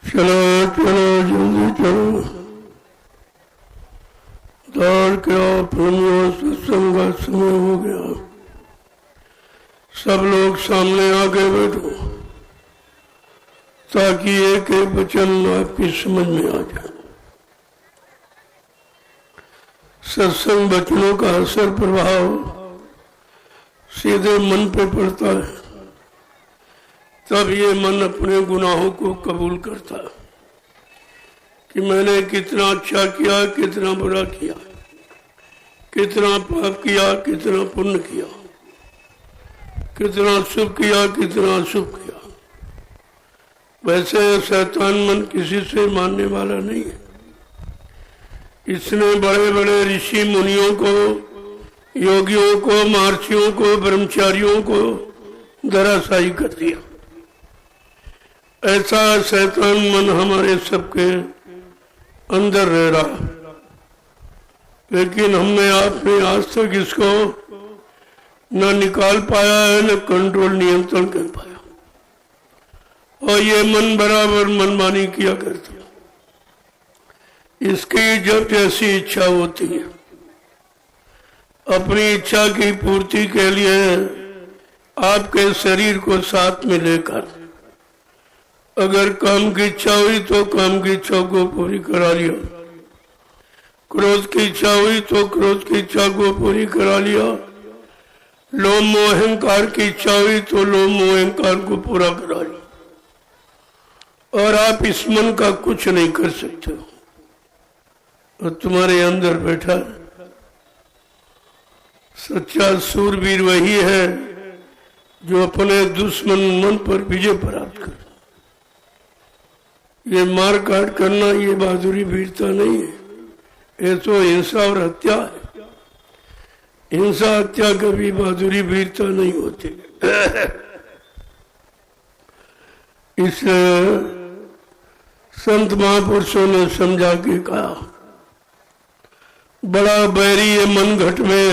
चलो चलो जल्दी चलो, दौड़ के आओ प्रेमियों, सत्संग का समय हो गया। सब लोग सामने आके बैठो ताकि एक एक वचन आपकी समझ में आ जाए। सत्संग वचनों का असर प्रभाव सीधे मन पे पड़ता है, तब ये मन अपने गुनाहों को कबूल करता है कि मैंने कितना अच्छा किया, कितना बुरा किया, कितना पाप किया, कितना पुण्य किया, कितना शुभ किया, कितना अशुभ किया। वैसे शैतान मन किसी से मानने वाला नहीं है। इसने बड़े बड़े ऋषि मुनियों को, योगियों को, महर्षियों को, ब्रह्मचारियों को धराशायी कर दिया। ऐसा शैतान मन हमारे सबके अंदर रह रहा, लेकिन हमने आपने आज तक इसको न निकाल पाया है, न कंट्रोल नियंत्रण कर पाया, और ये मन बराबर मनमानी किया करता। इसकी जब जैसी इच्छा होती है, अपनी इच्छा की पूर्ति के लिए आपके शरीर को साथ में लेकर अगर काम की इच्छा हुई तो काम की इच्छा को पूरी करा लिया, क्रोध की इच्छा हुई तो क्रोध की इच्छा को पूरी करा लिया, लोभ मोह अहंकार की इच्छा हुई तो लोभ मोह अहंकार को पूरा करा लिया। और आप इस मन का कुछ नहीं कर सकते हो, और तुम्हारे अंदर बैठा है। सच्चा सूरवीर वही है जो अपने दुश्मन मन पर विजय प्राप्त करे। ये मार काट करना ये बहादुरी वीरता नहीं है, ये तो हिंसा और हत्या है। हिंसा हत्या कभी बहादुरी वीरता नहीं होती। इसलिए संत महापुरुषों ने समझा के कहा, बड़ा बैरी है मन घट में,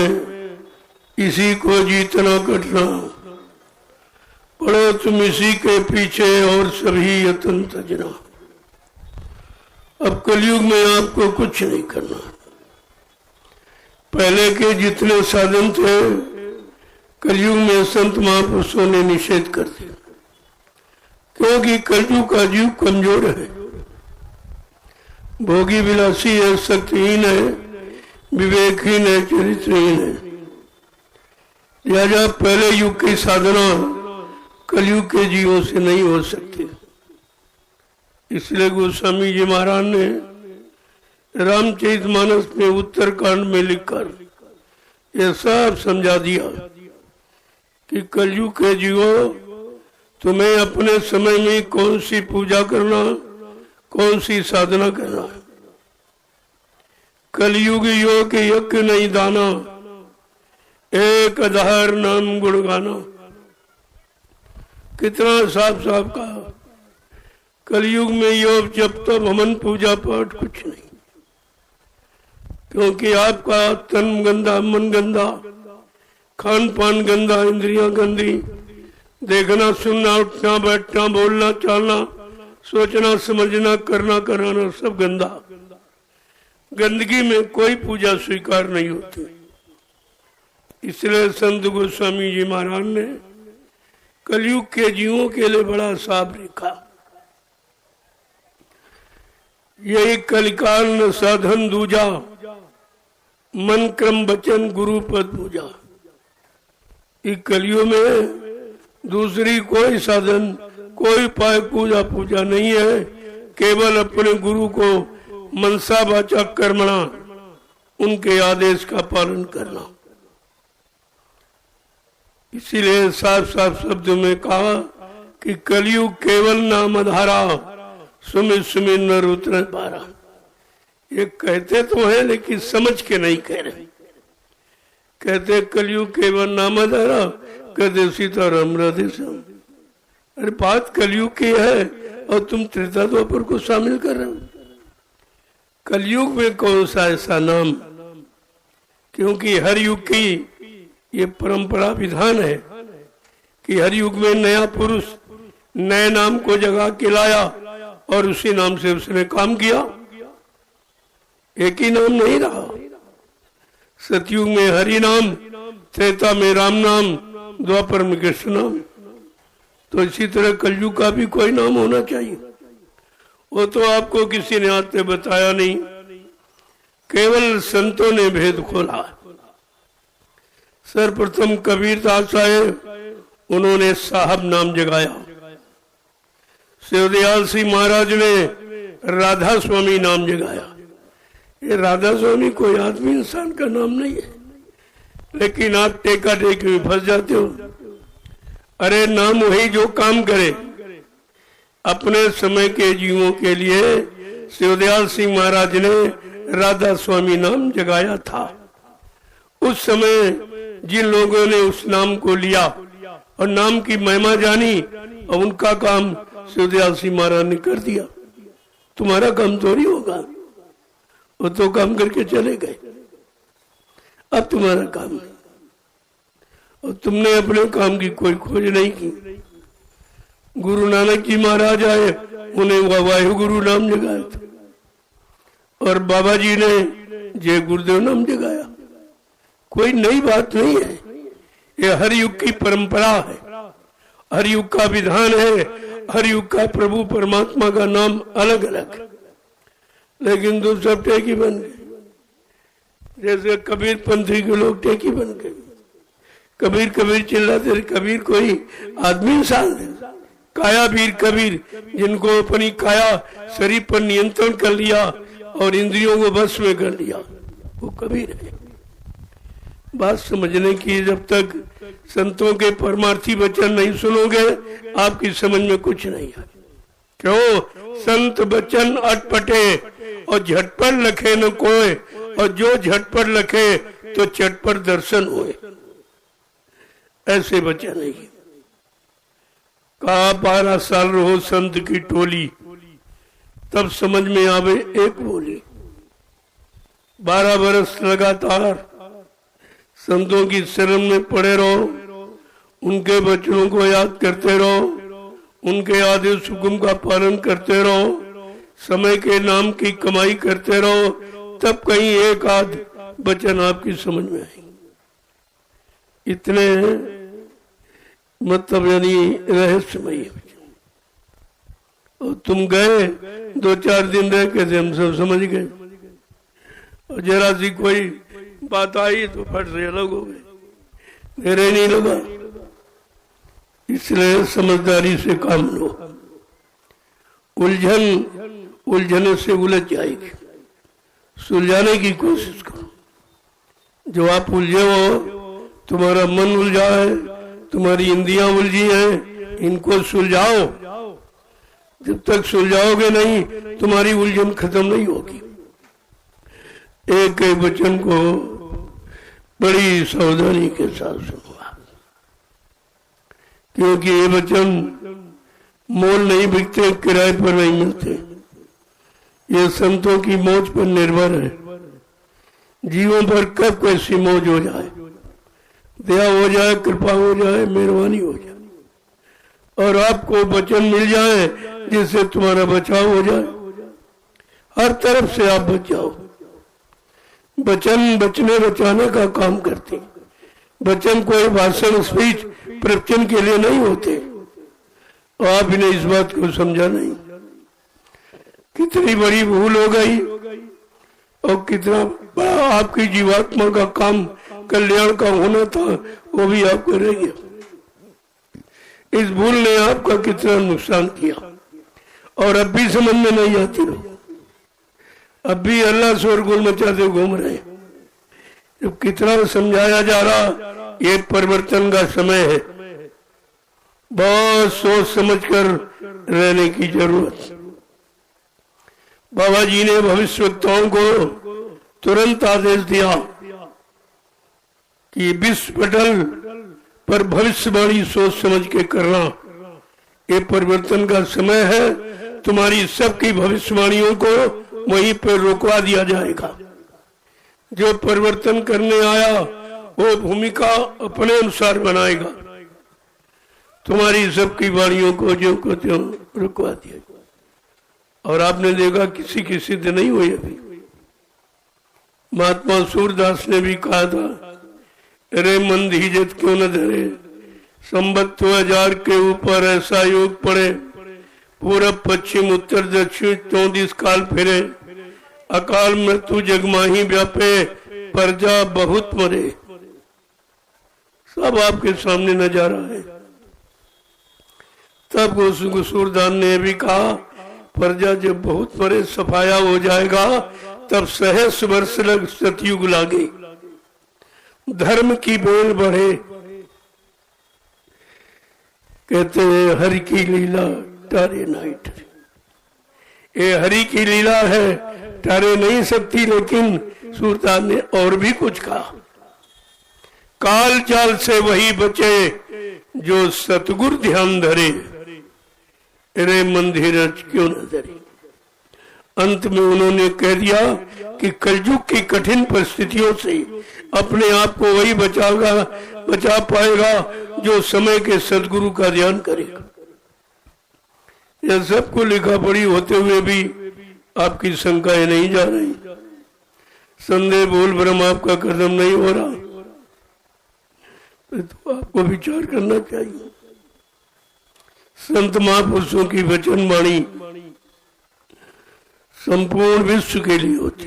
इसी को जीतना कटना, पड़ो तुम इसी के पीछे और सभी यत्न तजना। अब कलयुग में आपको कुछ नहीं करना। पहले के जितने साधन थे कलयुग में संत महापुरुषों ने निषेध कर दिया, क्योंकि कलयुग का जीव कमजोर है, भोगी विलासी है, शक्तिहीन है, विवेकहीन है, चरित्रहीन है। लिहाजा पहले युग की साधना कलयुग के जीवों से नहीं हो सकती। इसलिए गोस्वामी जी महाराज ने रामचरितमानस में उत्तरकांड में लिखकर यह सब समझा दिया कि कलयुग के जीवों, तुम्हें अपने समय में कौन सी पूजा करना, कौन सी साधना करना है। कलयुग योग यज्ञ नहीं दाना, एक आधार नाम गुण गाना। कितना साफ साफ कहा। कलयुग में योग जब तब हमन पूजा पाठ कुछ नहीं, क्योंकि आपका तन गंदा, मन गंदा, खान पान गंदा, इंद्रियां गंदी, देखना सुनना उठना बैठना बोलना चालना सोचना समझना करना कराना सब गंदा। गंदगी में कोई पूजा स्वीकार नहीं होती। इसलिए संत गोस्वामी जी महाराज ने कलयुग के जीवों के लिए बड़ा साफ लिखा। यही कलिकाल न साधन दूजा, मन क्रम वचन गुरु पद पूजा। इस कलयुग में दूसरी कोई साधन, कोई उपाय पूजा पूजा नहीं है, केवल अपने गुरु को मनसा वाचा कर्मणा उनके आदेश का पालन करना। इसीलिए साफ साफ शब्दों में कहा कि कलयुग केवल नाम आधारा, सुमित सुमित नर उतर पारा। ये कहते तो है लेकिन समझ के नहीं कह रहे। कहते कलयुग केवल नाम आधारा, कहते सीताराम राधे श्याम। अरे बात कलयुग की है और तुम त्रेता द्वापर को शामिल कर रहे हो। कलयुग में कौन सा ऐसा नाम, क्योंकि हर युग की ये परंपरा विधान है कि हर युग में नया पुरुष नए नाम को जगा के लाया और उसी नाम से उसने काम किया। एक ही नाम नहीं रहा। सतयुग में हरि नाम, त्रेता में राम नाम, द्वापर में कृष्ण नाम। तो इसी तरह कलयुग का भी कोई नाम होना चाहिए। वो तो आपको किसी ने आज तक बताया नहीं, केवल संतों ने भेद खोला। सर्वप्रथम कबीरदास आए, उन्होंने साहब नाम जगाया। शिवदयाल सिंह महाराज ने राधा स्वामी नाम जगाया। ये राधा स्वामी कोई आदमी इंसान का नाम नहीं है, लेकिन आप टेका टेकी में फंस जाते हो। अरे नाम वही जो काम करे। अपने समय के जीवों के लिए शिवदयाल सिंह महाराज ने राधा स्वामी नाम जगाया था। उस समय जिन लोगों ने उस नाम को लिया और नाम की महिमा जानी, और उनका काम शिवदयाल सिंह महाराज ने कर दिया। तुम्हारा काम थोड़ी होगा, वो तो काम करके चले गए। अब तुम्हारा काम है, और तुमने अपने काम की कोई खोज नहीं की। गुरु नानक जी महाराज आए, उन्हें वायु गुरु नाम जगाया था, और बाबा जी ने जय गुरुदेव नाम जगाया। कोई नई बात नहीं है, ये हर युग की परंपरा है, हर युग का विधान है, हर युग का प्रभु परमात्मा का नाम अलग अलग, लेकिन तो सब टेकी बन गए। जैसे कबीर पंथी के लोग टेकी बन गए, कबीर कबीर चिल्लाते, कबीर कोई आदमी इंसान है। काया वीर कबीर, जिनको अपनी काया शरीर पर नियंत्रण कर लिया और इंद्रियों को बस में कर लिया, वो कबीर है। बात समझने की, जब तक संतों के परमार्थी वचन नहीं सुनोगे आपकी समझ में कुछ नहीं है। क्यों? संत वचन अटपटे और झटपट लखे न कोय, और जो झटपट लखे तो चटपट दर्शन होए। ऐसे वचन नहीं। कहा 12 साल रहो संत की टोली, तब समझ में आवे एक बोली। 12 बरस लगातार संतों की शरण में पड़े रहो, उनके वचनों को याद करते रहो, उनके आदेश हुक्म का पालन करते रहो, समय के नाम की कमाई करते रहो, तब कहीं एक आध वचन आपकी समझ में आएंगे। इतने मतलब यानी रहस्यमय। और तुम गए 2-4 दिन रह के हम सब समझ गए, और जरा सी कोई बात आई तो फट से अलग हो गए, मेरे नहीं लगा। इसलिए समझदारी से काम लो। उलझने से उलझ जाएगी, सुलझाने की कोशिश करो। जो आप उलझे हो, तुम्हारा मन उलझा है, तुम्हारी इंद्रियां उलझी हैं, इनको सुलझाओ। जब तक सुलझाओगे नहीं, तुम्हारी उलझन खत्म नहीं होगी। एक एक वचन को बड़ी सावधानी के साथ सुनूंगा, क्योंकि ये वचन मोल नहीं बिकते, किराए पर नहीं मिलते। ये संतों की मौज पर निर्भर है। जीवों पर कब कैसी मौज हो जाए, दया हो जाए, कृपा हो जाए, मेहरबानी हो जाए, और आपको वचन मिल जाए जिससे तुम्हारा बचाव हो जाए। हर तरफ से आप बच जाओ। वचन बचने बचाने का काम करते। वचन कोई भाषण स्पीच प्रवचन के लिए नहीं होते, और आप इन्हें इस बात को समझा नहीं। कितनी बड़ी भूल हो गई, और कितना बड़ा आपकी जीवात्मा का काम कल्याण का होना था, वो भी आप कर रही है। इस भूल ने आपका कितना नुकसान किया, और अब भी समझ में नहीं आती हो। अब भी अल्लाह शोरगुल मचाते घूम रहे। जब कितना समझाया जा रहा, ये परिवर्तन का समय है, बहुत सोच समझकर रहने की जरूरत। बाबा जी ने भविष्यवक्ताओं को तुरंत आदेश दिया कि विश्व पटल पर भविष्यवाणी सोच समझ के करना। ये परिवर्तन का समय है, तुम्हारी सबकी भविष्यवाणियों को वहीं पर रोकवा दिया जाएगा। जो परिवर्तन करने आया वो भूमिका अपने अनुसार बनाएगा। तुम्हारी सबकी वाणियों को ज्यों को त्यों रुकवा दिया। और आपने देखा किसी की सिद्ध नहीं हुई अभी। महात्मा सूरदास ने भी कहा था, अरे मन धीजत क्यों न धरे, संबत 2000 के ऊपर ऐसा योग पड़े, पूरब पश्चिम उत्तर दक्षिण 34 काल फिरे, अकाल मृत्यु जगमाही व्यापे, प्रजा बहुत मरे। सब आपके सामने नजारा है। तब सूरदास ने भी कहा, प्रजा जब बहुत मरे सफाया हो जाएगा, तब सहस्र वर्ष लग सतयुग लागे, धर्म की बेल बढ़े। कहते हैं हरि की लीला टारे नहीं टरे। ये हरि की लीला है, टारे नहीं सकती। लेकिन सूरदास ने और भी कुछ कहा, काल चाल से वही बचे जो सतगुरु ध्यान धरे, रे मंदिर क्यों न धरे। अंत में उन्होंने कह दिया कि कलयुग की कठिन परिस्थितियों से अपने आप को वही बचा पाएगा जो समय के सदगुरु का ध्यान करेगा। यह सबको लिखा पढ़ी होते हुए भी आपकी शंकाएं नहीं जा रही, संदेह बोल ब्रह्म आपका कदम नहीं हो रहा, तो आपको विचार करना चाहिए। संत महापुरुषों की वचन वाणी संपूर्ण विश्व के लिए होती,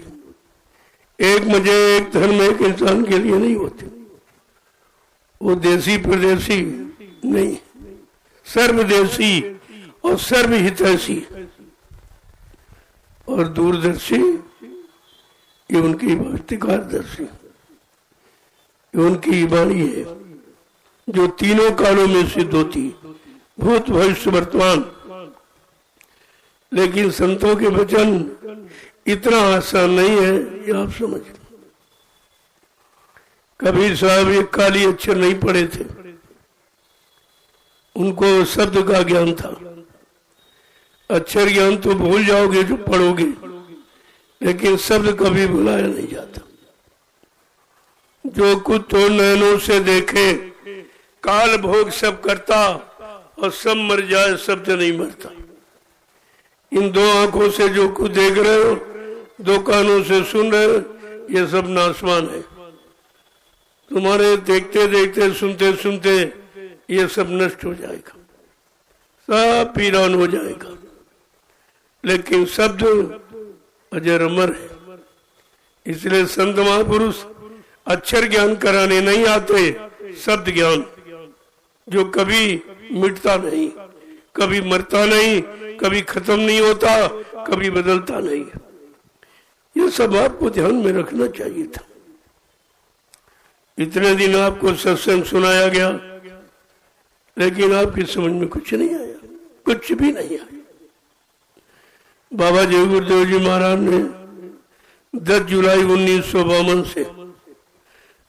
एक मजे एक धर्म एक इंसान के लिए नहीं होती। वो देसी प्रदेशी नहीं, सर्वदेशी और सर्वहितैषी और दूरदर्शी। ये उनकी भक्तिकारदर्शी, ये उनकी वाणी है जो तीनों कालों में सिद्ध होती, भूत भविष्य वर्तमान। लेकिन संतों के वचन इतना आसान नहीं है, ये आप समझ लो। कबीर साहब एक काली अक्षर नहीं पढ़े थे, उनको शब्द का ज्ञान था। अक्षर ज्ञान तो भूल जाओगे जो पढ़ोगे, लेकिन शब्द कभी भुलाया नहीं जाता। जो कुछ तो नैनों से देखे, काल भोग सब करता, और सब मर जाए शब्द नहीं मरता। इन दो आंखों से जो कुछ देख रहे हो, दो कानों से सुन रहे हो, ये सब नाशवान है। तुम्हारे देखते देखते सुनते सुनते ये सब नष्ट हो जाएगा, सब पीरान हो जाएगा। लेकिन शब्द अजर अमर है। इसलिए संत महापुरुष अक्षर ज्ञान कराने नहीं आते, शब्द ज्ञान जो कभी मिटता नहीं, कभी मरता नहीं, कभी खत्म नहीं होता, कभी बदलता नहीं। ये सब आपको ध्यान में रखना चाहिए था। इतने दिन आपको सत्संग सुनाया गया, लेकिन आपकी समझ में कुछ नहीं आया, कुछ भी नहीं आया। बाबा जय गुरुदेव जी महाराज ने 10 जुलाई 1952 से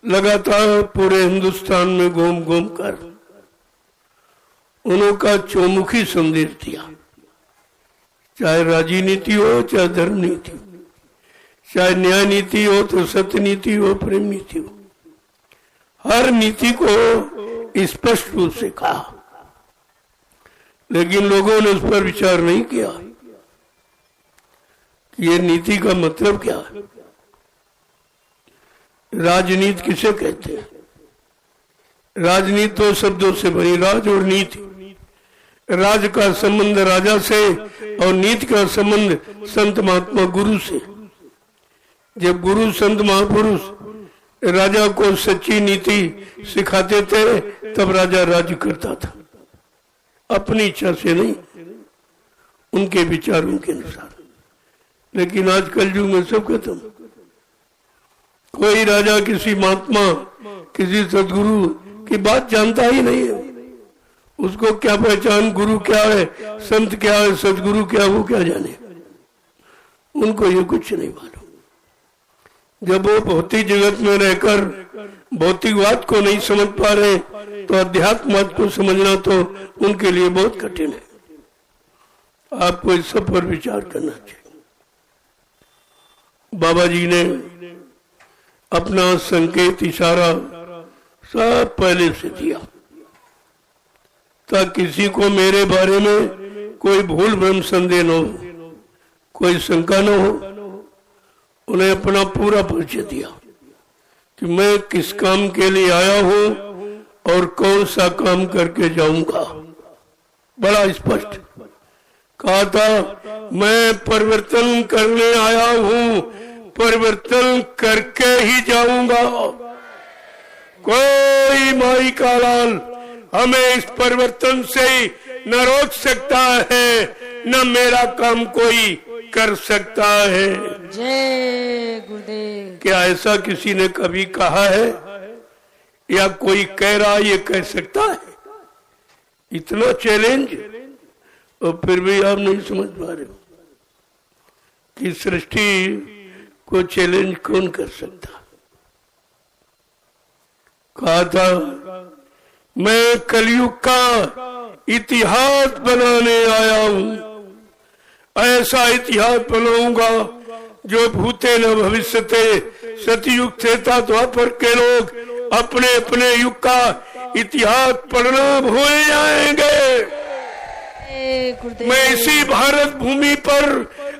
लगातार पूरे हिंदुस्तान में घूम घूम कर उनका चौमुखी संदेश दिया। चाहे राजनीति हो, चाहे धर्म नीति हो, चाहे न्याय नीति हो, तो सत्य नीति हो, प्रेम नीति हो, हर नीति को स्पष्ट रूप से कहा। लेकिन लोगों ने उस पर विचार नहीं किया कि ये नीति का मतलब क्या है। राजनीति किसे कहते हैं? राजनीति तो शब्दों से बनी, राज और नीति। राज का संबंध राजा से और नीति का संबंध संत महात्मा गुरु से। जब गुरु संत महापुरुष राजा को सच्ची नीति सिखाते थे, तब राजा राज्य करता था, अपनी इच्छा से नहीं, उनके विचारों के अनुसार। लेकिन आज कलयुग में सब खत्म। कोई राजा किसी महात्मा, किसी सदगुरु की बात जानता ही नहीं है। उसको क्या पहचान, गुरु क्या है, संत क्या है, सदगुरु क्या, वो क्या जाने। उनको ये कुछ नहीं मालूम। जब वो भौतिक जगत में रहकर भौतिकवाद को नहीं समझ पा रहे, तो अध्यात्मवाद को समझना तो उनके लिए बहुत कठिन है। आपको इस सब पर विचार करना चाहिए। बाबा जी ने अपना संकेत, इशारा सब पहले से दिया। ताकि किसी को मेरे बारे में कोई भूल भ्रम संदेह न हो, कोई शंका न हो। उन्हें अपना पूरा परिचय दिया कि मैं किस काम के लिए आया हूं और कौन सा काम करके जाऊंगा। बड़ा स्पष्ट कहा था, मैं परिवर्तन करने आया हूं, परिवर्तन करके ही जाऊंगा। कोई माई का लाल हमें इस परिवर्तन से न रोक सकता है, न मेरा काम कोई कर सकता है। जय गुरुदेव। क्या ऐसा किसी ने कभी कहा है या कोई कह रहा ये कह सकता है? इतना चैलेंज, और फिर भी आप नहीं समझ पा रहे हो कि सृष्टि को चैलेंज कौन कर सकता। कहा था, मैं कलयुग का इतिहास बनाने आया हूं, ऐसा इतिहास बनाऊंगा जो भूते न भविष्यते, सतयुग त्रेता द्वापर के लोग अपने अपने युग का इतिहास पढ़ना भूल जाएंगे। मैं इसी भारत भूमि पर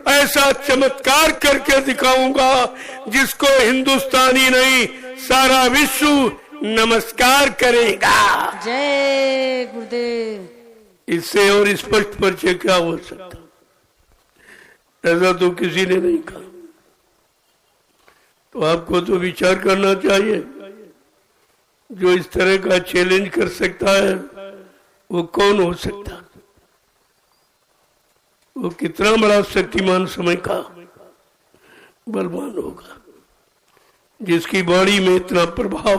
ऐसा चमत्कार करके दिखाऊंगा जिसको हिंदुस्तानी नहीं सारा विश्व नमस्कार करेगा। जय गुरुदेव। इससे और स्पष्ट परिचय क्या हो सकता? ऐसा तो किसी ने नहीं कहा। तो आपको तो विचार करना चाहिए, जो इस तरह का चैलेंज कर सकता है वो कौन हो सकता? वो कितना बड़ा शक्तिमान समय का बलवान होगा, जिसकी वाणी में इतना प्रभाव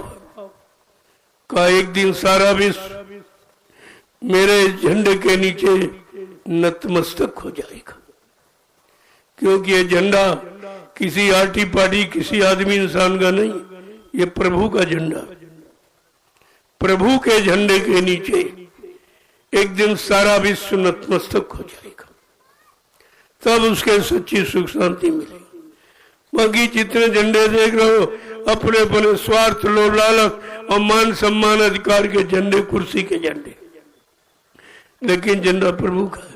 का एक दिन सारा विश्व मेरे झंडे के नीचे नतमस्तक हो जाएगा। क्योंकि ये झंडा किसी आटी पाटी किसी आदमी इंसान का नहीं, ये प्रभु का झंडा। प्रभु के झंडे के नीचे एक दिन सारा विश्व नतमस्तक हो जाएगा, तब उसके सच्ची सुख शांति मिलेगी। बाकी जितने झंडे देख रहे हो अपने अपने स्वार्थ, लोभ, लालच और मान सम्मान अधिकार के झंडे, कुर्सी के झंडे, लेकिन झंडा प्रभु का है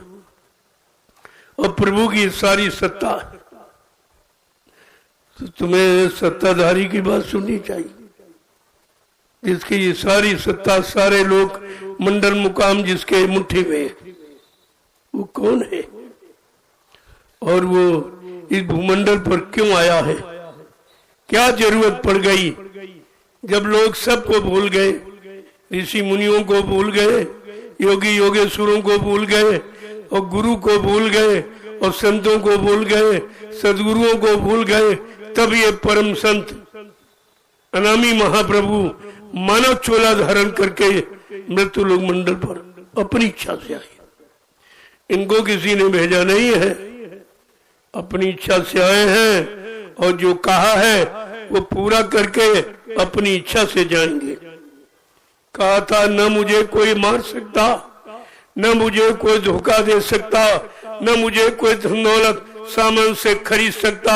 और प्रभु की सारी सत्ता है। तो तुम्हें सत्ताधारी की बात सुननी चाहिए, जिसकी ये सारी सत्ता, सारे लोग, मंडल मुकाम जिसके मुट्ठी में है, वो कौन है और वो इस भूमंडल पर क्यों आया है? क्या जरूरत पड़ गई जब लोग सबको भूल गए, ऋषि मुनियों को भूल गए, योगी योगेश्वरों को भूल गए और गुरु को भूल गए और संतों को भूल गए, सदगुरुओं को भूल गए। तब ये परम संत अनामी महाप्रभु मानव चोला धारण करके मृत्यु लोक मंडल पर अपनी इच्छा से आए। इनको किसी ने भेजा नहीं है, अपनी इच्छा से आए हैं और जो कहा है वो पूरा करके अपनी इच्छा से जाएंगे। कहा था, न मुझे कोई मार सकता, न मुझे कोई धोखा दे सकता, न मुझे कोई धन दौलत सामान से खरीद सकता।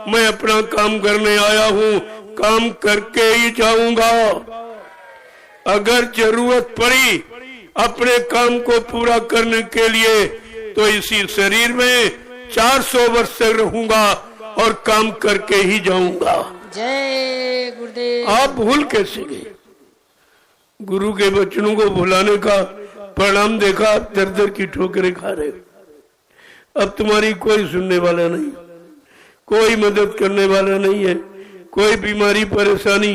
मैं अपना काम करने आया हूँ, काम करके ही जाऊंगा। अगर जरूरत पड़ी अपने काम को पूरा करने के लिए तो इसी शरीर में 400 वर्ष तक रहूंगा और काम करके ही जाऊंगा। जय गुरुदेव। आप भूल कैसे गए? गुरु के वचनों को भुलाने का परिणाम देखा, दर दर की ठोकरें खा रहे। अब तुम्हारी कोई सुनने वाला नहीं, कोई मदद करने वाला नहीं है, कोई बीमारी परेशानी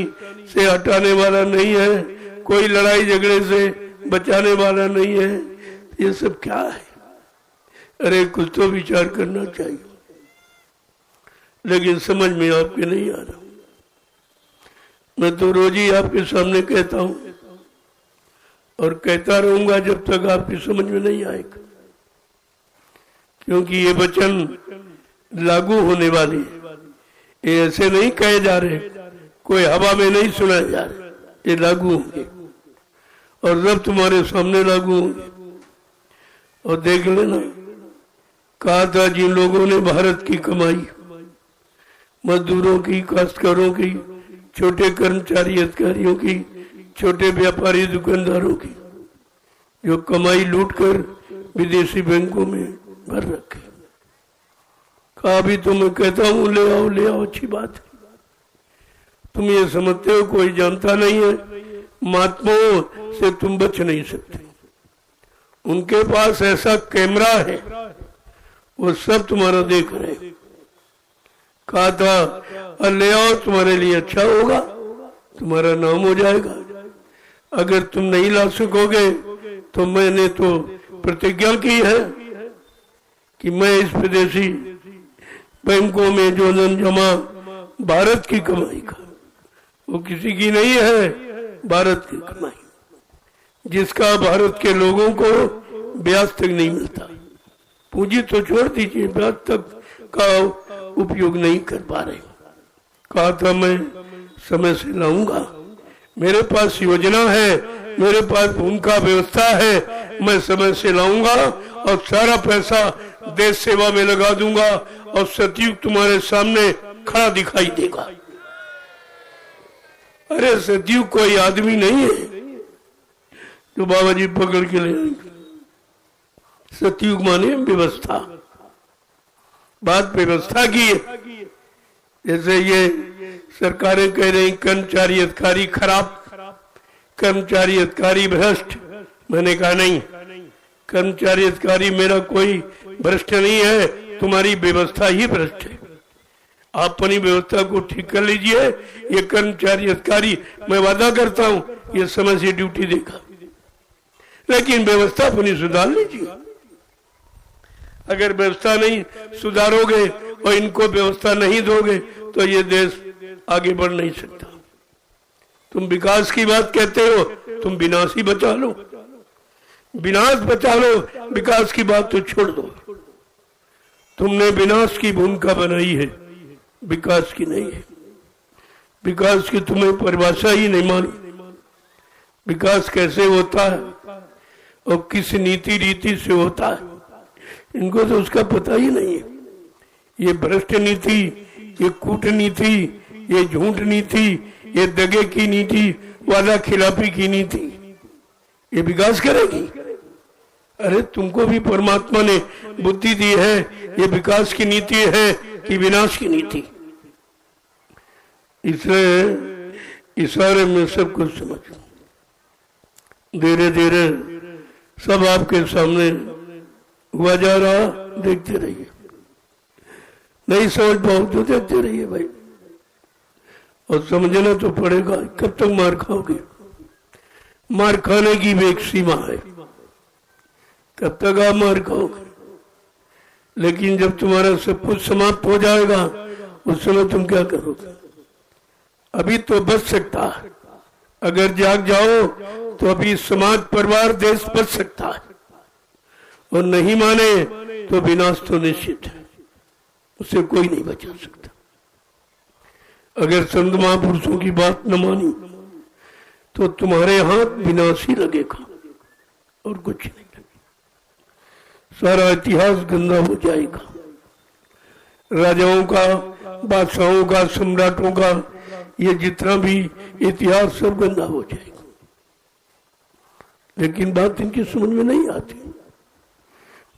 से हटाने वाला नहीं है, कोई लड़ाई झगड़े से बचाने वाला नहीं है। ये सब क्या है? अरे कुछ तो विचार करना चाहिए, लेकिन समझ में आपके नहीं आ रहा। मैं तो रोज ही आपके सामने कहता हूं और कहता रहूंगा जब तक आपकी समझ में नहीं आएगा, क्योंकि ये वचन लागू होने वाले, ये ऐसे नहीं कहे जा रहे, कोई हवा में नहीं सुनाए जा रहे, ये लागू होंगे और जब तुम्हारे सामने लागू होंगे। और देख लेना, कहा था जिन लोगों ने भारत की कमाई, मजदूरों की, काश्तकारों की, छोटे कर्मचारी अधिकारियों की, छोटे व्यापारी दुकानदारों की, जो कमाई लूटकर विदेशी बैंकों में भर रखे। कहा भी तो मैं कहता हूं ले आओ, अच्छी बात है। तुम ये समझते हो कोई जानता नहीं है, महात्माओं से तुम बच नहीं सकते। उनके पास ऐसा कैमरा है, वो सब तुम्हारा देख रहे हैं। कहा था ले आओ, तुम्हारे लिए अच्छा होगा, तुम्हारा नाम हो जाएगा। अगर तुम नहीं ला सकोगे तो मैंने तो प्रतिज्ञा की है कि मैं इस विदेशी बैंकों में जो धन जमा भारत की कमाई का, वो किसी की नहीं है, भारत की कमाई, जिसका भारत के लोगों को ब्याज तक नहीं मिलता। पूंजी तो छोड़ दीजिए, ब्याज तक का उपयोग नहीं कर पा रहे। कहा था मैं समय से लाऊंगा, मेरे पास योजना है, मेरे पास भूमिका व्यवस्था है, मैं समय से लाऊंगा और सारा पैसा देश सेवा में लगा दूंगा और सतयुग तुम्हारे सामने खड़ा दिखाई देगा। अरे सतयुग कोई आदमी नहीं है जो बाबा जी पकड़ के ले आएंगे। सतयुग माने व्यवस्था, बात व्यवस्था की है। जैसे ये सरकारें कह रही कर्मचारी अधिकारी खराब, कर्मचारी अधिकारी भ्रष्ट। मैंने कहा नहीं, कर्मचारी अधिकारी मेरा कोई भ्रष्ट नहीं है, तुम्हारी व्यवस्था ही भ्रष्ट है। आप अपनी व्यवस्था को ठीक कर लीजिए। ये कर्मचारी अधिकारी मैं वादा करता हूं ये समय से ड्यूटी देगा, लेकिन व्यवस्था अपनी सुधार लीजिए। अगर व्यवस्था नहीं सुधारोगे और इनको व्यवस्था नहीं दोगे तो ये देश आगे बढ़ नहीं सकता। तुम विकास की बात कहते हो, तुम विनाश ही बचा लो, विनाश बचा लो, विकास की बात तो छोड़ दो। तुमने विनाश की भूमिका बनाई है, विकास की नहीं है। विकास की तुम्हें परिभाषा ही नहीं मानी। विकास कैसे होता है और किस नीति रीति से होता है, इनको तो उसका पता ही नहीं है। ये भ्रष्ट नीति, ये कूटनीति, ये झूठ नीति, ये दगे की नीति, वादा खिलाफी की नीति, ये विकास करेगी? अरे तुमको भी परमात्मा ने बुद्धि दी है, ये विकास की नीति है कि विनाश की नीति? इसलिए इशारे में सब कुछ समझ, धीरे धीरे सब आपके सामने हुआ जा रहा, देखते रहिए। नहीं समझ पाओ तो देखते रहिए भाई, और समझना तो पड़ेगा। कब तक मार खाओगे? मार खाने की भी एक सीमा है, तब तक आप मार खाओगे। लेकिन जब तुम्हारा सब कुछ समाप्त हो जाएगा उस समय तुम क्या करोगे? अभी तो बच सकता है, अगर जाग जाओ तो अभी समाज, परिवार, देश बच सकता है, और नहीं माने तो विनाश तो निश्चित है, उसे कोई नहीं बचा सकता। अगर संत महापुरुषों की बात न मानी तो तुम्हारे हाथ विनाश ही लगेगा और कुछ नहीं। सारा इतिहास गंदा हो जाएगा, राजाओं का, बादशाहों का, सम्राटों का, ये जितना भी इतिहास सब गंदा हो जाएगा। लेकिन बात इनकी समझ में नहीं आती।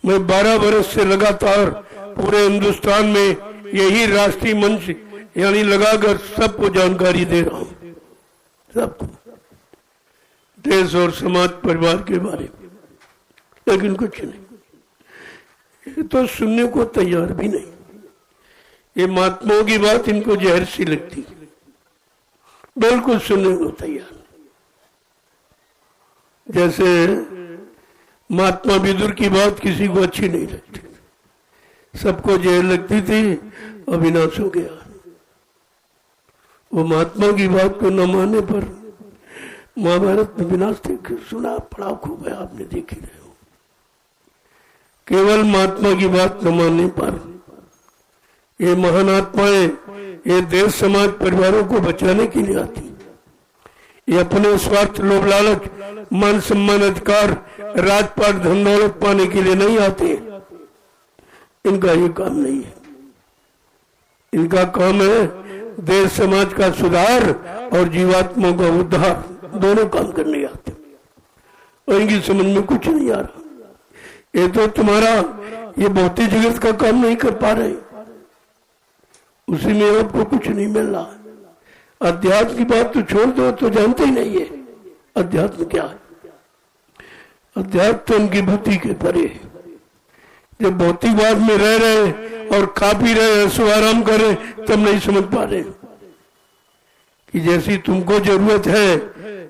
मैं 12 वर्ष से लगातार पूरे हिंदुस्तान में यही राष्ट्रीय मंच यानी लगाकर सबको जानकारी दे रहा हूं, सबको, देश और समाज, परिवार के बारे में, लेकिन कुछ नहीं। ये तो सुनने को तैयार भी नहीं। ये महात्माओं की बात इनको जहर सी लगती, बिल्कुल सुनने को तैयार नहीं। जैसे महात्मा विदुर की बात किसी को अच्छी नहीं लगती, सबको जहर लगती थी और विनाश हो गया। वो महात्मा की बात को न मानने पर महाभारत में विनाश देख सुना, पढ़ा खूब है, आपने देख ही रहे हो। केवल महात्मा की बात न मानने पर ये महान आत्माएं, ये देश, समाज, परिवारों को बचाने के लिए आती, ये अपने स्वार्थ, लोभ, लालच, मान सम्मान, अधिकार, राजपाट, धन दौलत पाने के लिए नहीं आते। इनका ये काम नहीं है। इनका काम है देश समाज का सुधार और जीवात्माओं का उद्धार, दोनों काम करने आते। और इनकी समझ में कुछ नहीं आ रहा। ये तो तुम्हारा ये भौतिक जगत का काम नहीं कर पा रहे, उसी में आपको कुछ नहीं मिल रहा। अध्यात्म की बात तो छोड़ दो, तो जानते ही नहीं है अध्यात्म क्या है। अध्यात्म तो उनकी बुद्धि के परे है। जब भौतिकवाद में रह रहे और खा पी रहे, ऐसो आराम कर रहे, तब नहीं समझ पा रहे कि जैसी तुमको जरूरत है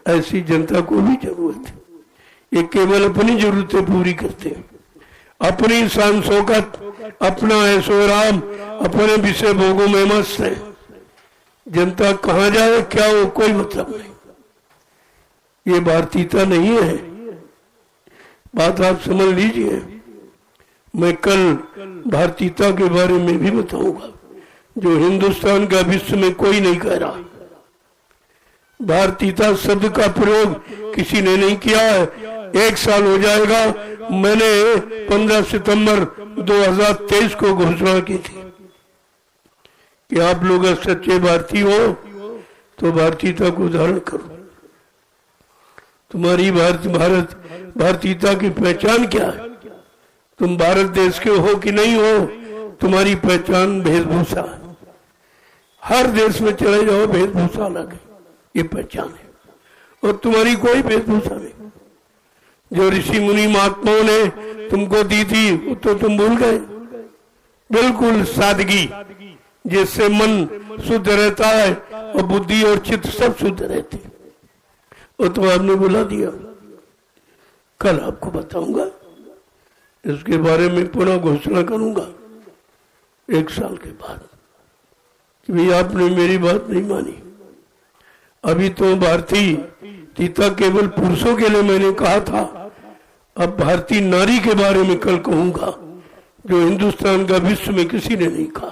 ऐसी जनता को भी जरूरत है। ये केवल अपनी जरूरतें पूरी करते हैं, अपनी शान शौकत, अपना ऐसो आराम, अपने विषय भोगों में मस्त है। जनता कहाँ जाए क्या हो, कोई मतलब नहीं। ये भारतीयता नहीं है, बात आप समझ लीजिए। मैं कल भारतीयता के बारे में भी बताऊंगा, जो हिंदुस्तान का विश्व में कोई नहीं कह रहा। भारतीयता शब्द का प्रयोग किसी ने नहीं किया है। 1 साल हो जाएगा, मैंने 15 सितंबर 2023 को घोषणा की थी कि आप लोग सच्चे भारतीय हो तो भारतीयता को धारण करो। तुम्हारी भारतीयता की पहचान क्या है? तुम भारत देश के हो कि नहीं हो, तुम्हारी पहचान वेशभूषा है। हर देश में चले जाओ, वेशभूषा अलग है, ये पहचान है। और तुम्हारी कोई वेशभूषा नहीं। जो ऋषि मुनि महात्माओं ने तुमको दी थी वो तो तुम भूल गए। बिल्कुल सादगी, जिससे मन शुद्ध रहता है और बुद्धि और चित्त सब शुद्ध रहते, वो तो आपने बुला दिया। कल आपको बताऊंगा, इसके बारे में पुनः घोषणा करूंगा 1 साल के बाद कि भाई आपने मेरी बात नहीं मानी। अभी तो भारतीयता केवल पुरुषों के लिए मैंने कहा था, अब भारतीय नारी के बारे में कल कहूंगा, जो हिंदुस्तान का विश्व में किसी ने नहीं कहा।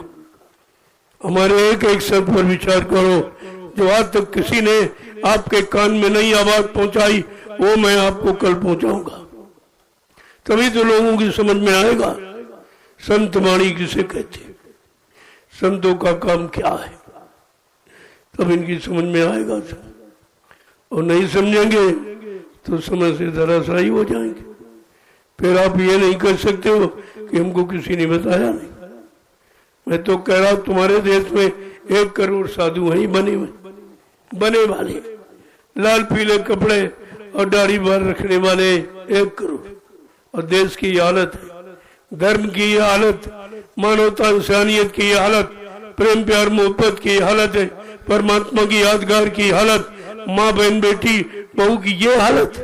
हमारे एक एक शब्द पर विचार करो, जो आज तक किसी ने आपके कान में नई आवाज पहुंचाई, वो मैं आपको कल पहुंचाऊंगा। तभी तो लोगों की समझ में आएगा संत वाणी किसे कहते हैं, संतों का काम क्या है, तब इनकी समझ में आएगा। और नहीं समझेंगे तो समय से धराशायी हो जाएंगे। फिर आप ये नहीं कर सकते हो कि हमको किसी ने बताया नहीं। मैं तो कह रहा हूं तुम्हारे देश में 1 करोड़ साधु हैं बने वाले, लाल पीले कपड़े और दाढ़ी बाल रखने वाले 1 करोड़। और देश की हालत है, धर्म की हालत, मानवता इंसानियत की हालत, प्रेम प्यार मोहब्बत की हालत है, परमात्मा की यादगार की हालत, माँ बहन बेटी बहू की ये हालत।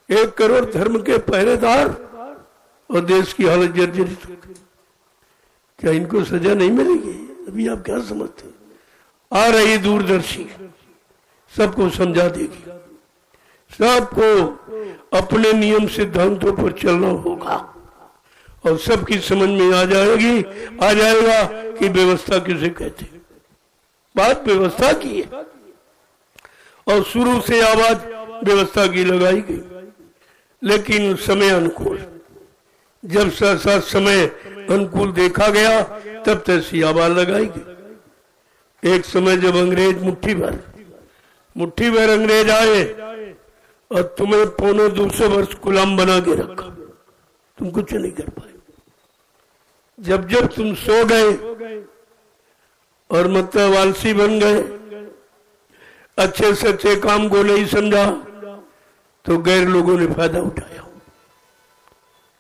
1 करोड़ धर्म के पहरेदार और देश की हालत जर्जरित। क्या इनको सजा नहीं मिलेगी? अभी आप क्या समझते? आ रही दूरदर्शी सबको समझा देगी, सबको अपने नियम सिद्धांतों पर चलना होगा और सबकी समझ में आ जाएगा कि व्यवस्था किसे कहते हैं। बात व्यवस्था की है और शुरू से आवाज व्यवस्था की लगाई गई, लेकिन समय अनुकूल, जब साथ समय अनुकूल देखा गया तब तैसी आवाज लगाई गई। एक समय जब अंग्रेज मुट्ठी भर अंग्रेज आए और तुम्हें 250 वर्ष गुलाम बना के रखा, तुम कुछ नहीं कर पाए। जब तुम सो गए और मतलब आलसी बन गए, अच्छे से अच्छे काम को नहीं समझा, तो गैर लोगों ने फायदा उठाया।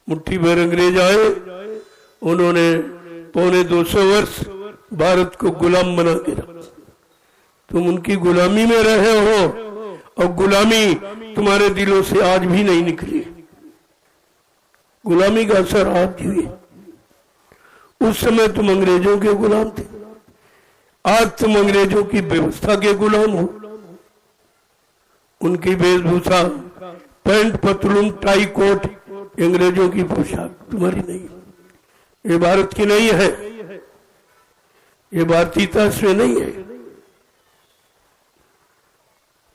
मुट्ठी भर अंग्रेज आए, उन्होंने 250 वर्ष भारत को गुलाम बना के रखा। तुम उनकी गुलामी में रहे हो और गुलामी तुम्हारे दिलों से आज भी नहीं निकली। गुलामी का असर आज भी है। उस समय तुम अंग्रेजों के गुलाम थे, आज तुम अंग्रेजों की व्यवस्था के गुलाम हो। उनकी वेशभूषा, पैंट पतलून टाई कोट, अंग्रेजों की पोशाक तुम्हारी नहीं, ये भारत की नहीं है, ये भारतीयता से नहीं है।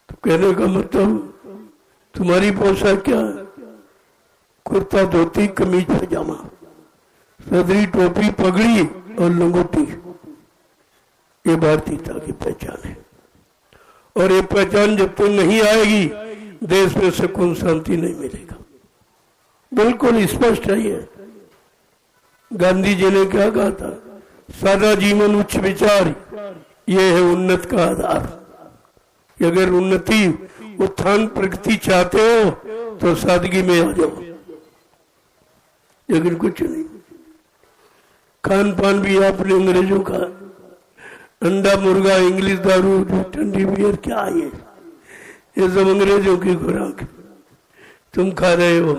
तो कहने का मतलब तुम्हारी पोशाक क्या है? कुर्ता धोती कमीज पजामा, सदरी टोपी पगड़ी और लंगोटी, ये भारतीयता की पहचान है। और ये पहचान जब तक नहीं आएगी, देश में सुकून शांति नहीं मिलेगा। बिल्कुल स्पष्ट है ये। गांधी जी ने क्या कहा था? सादा जीवन उच्च विचार, ये है उन्नत का आधार। अगर उन्नति उत्थान प्रगति चाहते हो तो सादगी में आ जाओ, लेकिन कुछ नहीं। खान पान भी आपने अंग्रेजों का, अंडा मुर्गा, इंग्लिश दारू, ठंडी बियर, क्या है ये सब अंग्रेजों की खुराक। तुम खा रहे हो,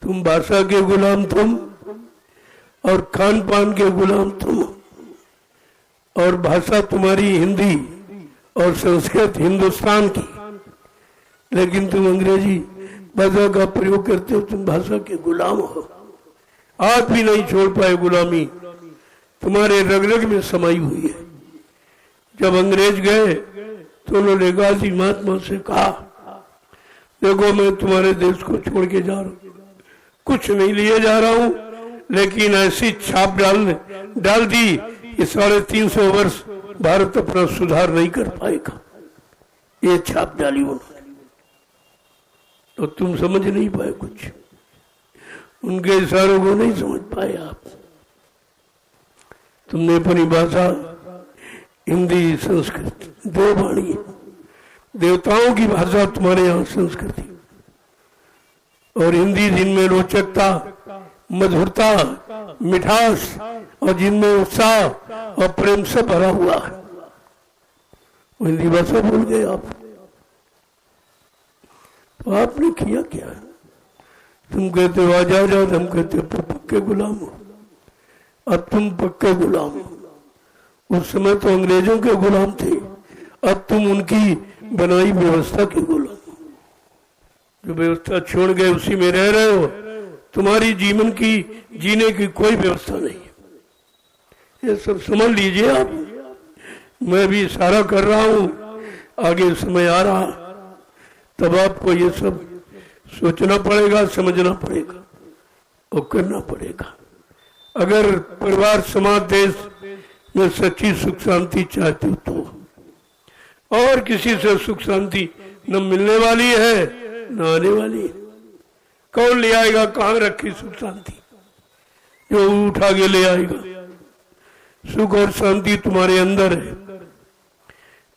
तुम भाषा के गुलाम तुम, और खान पान के गुलाम तुम, और भाषा तुम्हारी हिंदी और संस्कृत हिंदुस्तान की, लेकिन तुम अंग्रेजी भाषा का प्रयोग करते हो। तुम भाषा के गुलाम हो, आप भी नहीं छोड़ पाए गुलामी, तुम्हारे रग रग में समाई हुई है। जब अंग्रेज गए तो उन्होंने गांधी महात्मा से कहा, देखो मैं तुम्हारे देश को छोड़ के जा रहा हूं, कुछ नहीं लिए जा रहा हूं, लेकिन ऐसी छाप डाल दी कि 350 वर्ष भारत अपना सुधार नहीं कर पाएगा। ये छाप डाली उन्होंने, तो तुम समझ नहीं पाए कुछ, उनके इशारों को नहीं समझ पाए आप। तुमने अपनी भाषा हिंदी संस्कृत देववाणी, देवताओं की भाषा तुम्हारे यहाँ संस्कृति, और हिंदी जिनमें रोचकता, मधुरता, मिठास और जिनमें उत्साह और प्रेम से भरा हुआ है, वो हिंदी भाषा भूल गए आप। तो आपने किया क्या? तुम कहते हो आजाद, हम कहते हो पक्के गुलाम हो। अब तुम पक्के गुलाम हो, उस समय तो अंग्रेजों के गुलाम थे, अब तुम उनकी बनाई व्यवस्था के गुलाम हो। जो व्यवस्था छोड़ गए उसी में रह रहे हो, तुम्हारी जीवन की जीने की कोई व्यवस्था नहीं है। ये सब समझ लीजिए आप। मैं भी इशारा कर रहा हूं, आगे समय आ रहा, तब आपको ये सब सोचना पड़ेगा, समझना पड़ेगा और करना पड़ेगा। अगर परिवार, समाज, देश में सच्ची सुख शांति चाहते हो तो, और किसी से सुख शांति न मिलने वाली है न आने वाली है। कौन ले आएगा? कहां रखी सुख शांति? जो उठा के ले आएगा। सुख और शांति तुम्हारे अंदर है।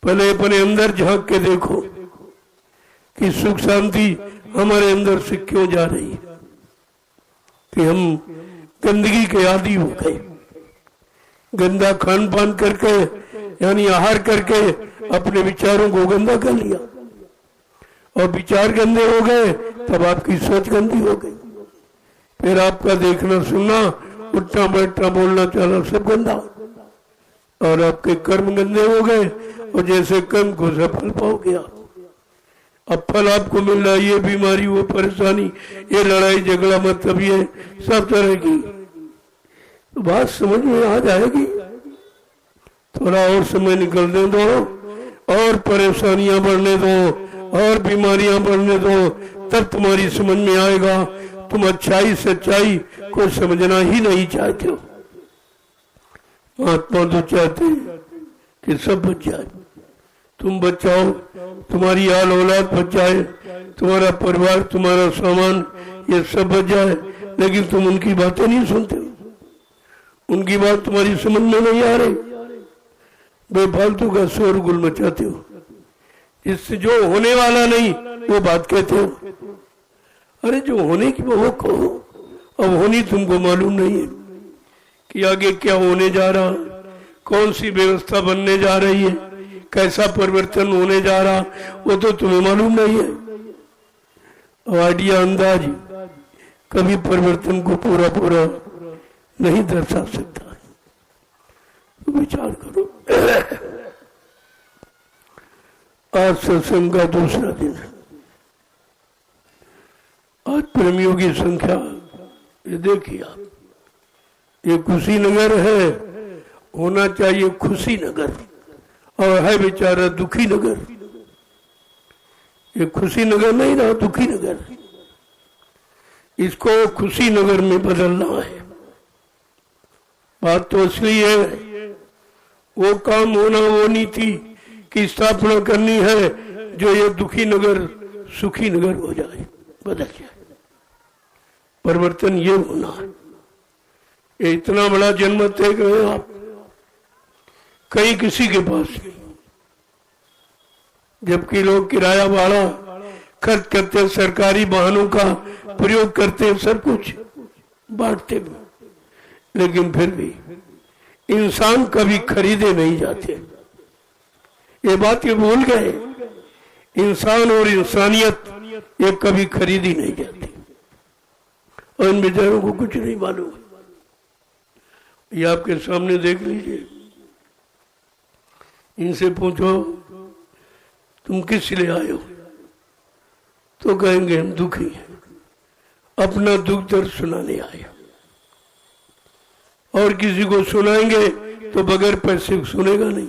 पहले अपने अंदर झांक के देखो कि सुख शांति हमारे अंदर से क्यों जा रही है, कि हम गंदगी के आदी हो गए। गंदा खान पान करके, यानी आहार करके अपने विचारों को गंदा कर लिया, और विचार गंदे हो गए तब आपकी सोच गंदी हो गई। फिर आपका देखना, सुनना, उठना, बैठना, बोलना, चलना सब गंदा, और आपके कर्म गंदे हो गए, और जैसे कर्म को से फल पाओगे आप। अब फल आपको मिल रहा है, ये बीमारी, वो परेशानी, ये लड़ाई झगड़ा, मतलब ये सब तरह की। तो बात समझ में आ जाएगी। थोड़ा और समय निकलने दो, और परेशानियां बढ़ने दो, और बीमारियां बढ़ने दो, तब तुम्हारी समझ में आएगा। तुम अच्छाई सच्चाई को समझना ही नहीं चाहते हो। महात्मा तो चाहते हैं कि सब बच जाए, तुम बचाओ, तुम्हारी आल औलाद बच जाए, तुम्हारा परिवार, तुम्हारा सामान, ये सब बच जाए, लेकिन तुम उनकी बातें नहीं सुनते हो। उनकी बात तुम्हारी समझ में नहीं आ रही, बेफालतू का शोरगुल मचाते हो। इससे जो होने वाला नहीं वो बात कहते हो। अरे जो होने की वो कहो, अब होनी तुमको मालूम नहीं है कि आगे क्या होने जा रहा, कौन सी व्यवस्था बनने जा रही है, कैसा परिवर्तन होने जा रहा, वो तो तुम्हें मालूम नहीं है। आइडिया, अंदाज कभी परिवर्तन को पूरा पूरा नहीं दर्शा सकता। तो विचार करो। आज सत्संग का दूसरा दिन है। आज प्रेमियों की संख्या, ये देखिए आप, ये कुशीनगर है, होना चाहिए खुशी नगर, और है बेचारा दुखी नगर। ये खुशी नगर नहीं रहा, दुखी नगर। इसको खुशी नगर में बदलना है। बात तो असली है, वो काम होना, वो नीति की स्थापना करनी है, जो ये दुखी नगर सुखी नगर हो जाए, बदल जाए। परिवर्तन ये होना है। ये इतना बड़ा जन्म तय गए आप, कहीं किसी के पास नहीं, जबकि लोग किराया भाड़ा खर्च करते, सरकारी वाहनों का प्रयोग करते, सब कुछ बांटते, लेकिन फिर भी इंसान कभी खरीदे नहीं जाते। ये बात ये भूल गए, इंसान और इंसानियत ये कभी खरीदी नहीं जाती, और इन बेचारों को कुछ नहीं मालूम। ये आपके सामने देख लीजिए, इनसे पूछो तुम किस लिए आए हो, तो कहेंगे हम दुखी हैं, अपना दुख दर्द सुनाने आए। और किसी को सुनाएंगे तो बगैर पैसे सुनेगा नहीं,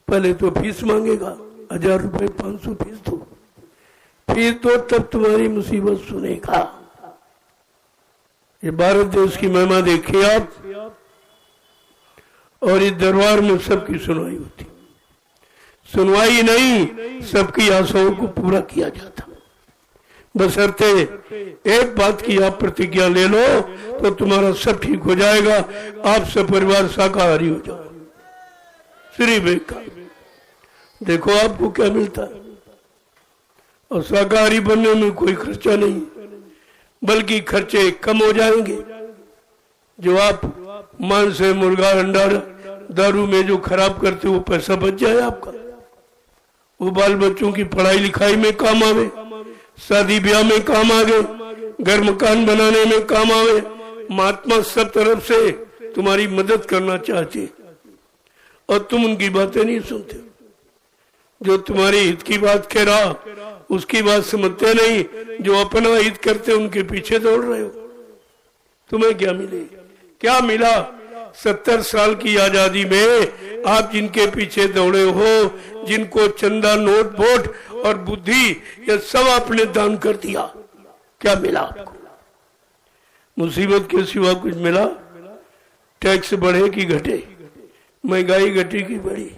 पहले तो फीस मांगेगा, 1000 रुपए 500 फीस दो, फिर तो तब तुम्हारी मुसीबत सुनेगा। ये भारत देश की महिमा देखिए आप, और इस दरबार में सबकी सुनवाई होती, सुनवाई नहीं, सबकी आशाओं को पूरा किया जाता। बशर्ते एक बात की आप प्रतिज्ञा ले लो तो तुम्हारा सब ठीक हो जाएगा, आप सब परिवार शाकाहारी हो जाओ। श्री विवेकानंद, देखो आपको क्या मिलता है। और शाकाहारी बनने में कोई खर्चा नहीं, बल्कि खर्चे कम हो जाएंगे। जो आप मांस है, मुर्गा, अंडा, दारू में जो खराब करते वो पैसा बच जाए आपका, वो बाल बच्चों की पढ़ाई लिखाई में काम आवे, शादी ब्याह में काम आवे, घर मकान बनाने में काम आवे। महात्मा सब तरफ से तुम्हारी मदद करना चाहते, और तुम उनकी बातें नहीं सुनते। जो तुम्हारी हित की बात कह रहा उसकी बात समझते नहीं, जो अपना हित करते उनके पीछे दौड़ रहे हो। तुम्हें क्या मिले, क्या मिला? 70 साल की आजादी में आप जिनके पीछे दौड़े हो, जिनको चंदा, नोट, वोट और बुद्धि ये सब आपने दान कर दिया, क्या मिला आपको? मुसीबत के सिवा कुछ मिला? टैक्स बढ़े कि घटे, महंगाई घटी कि बढ़ी,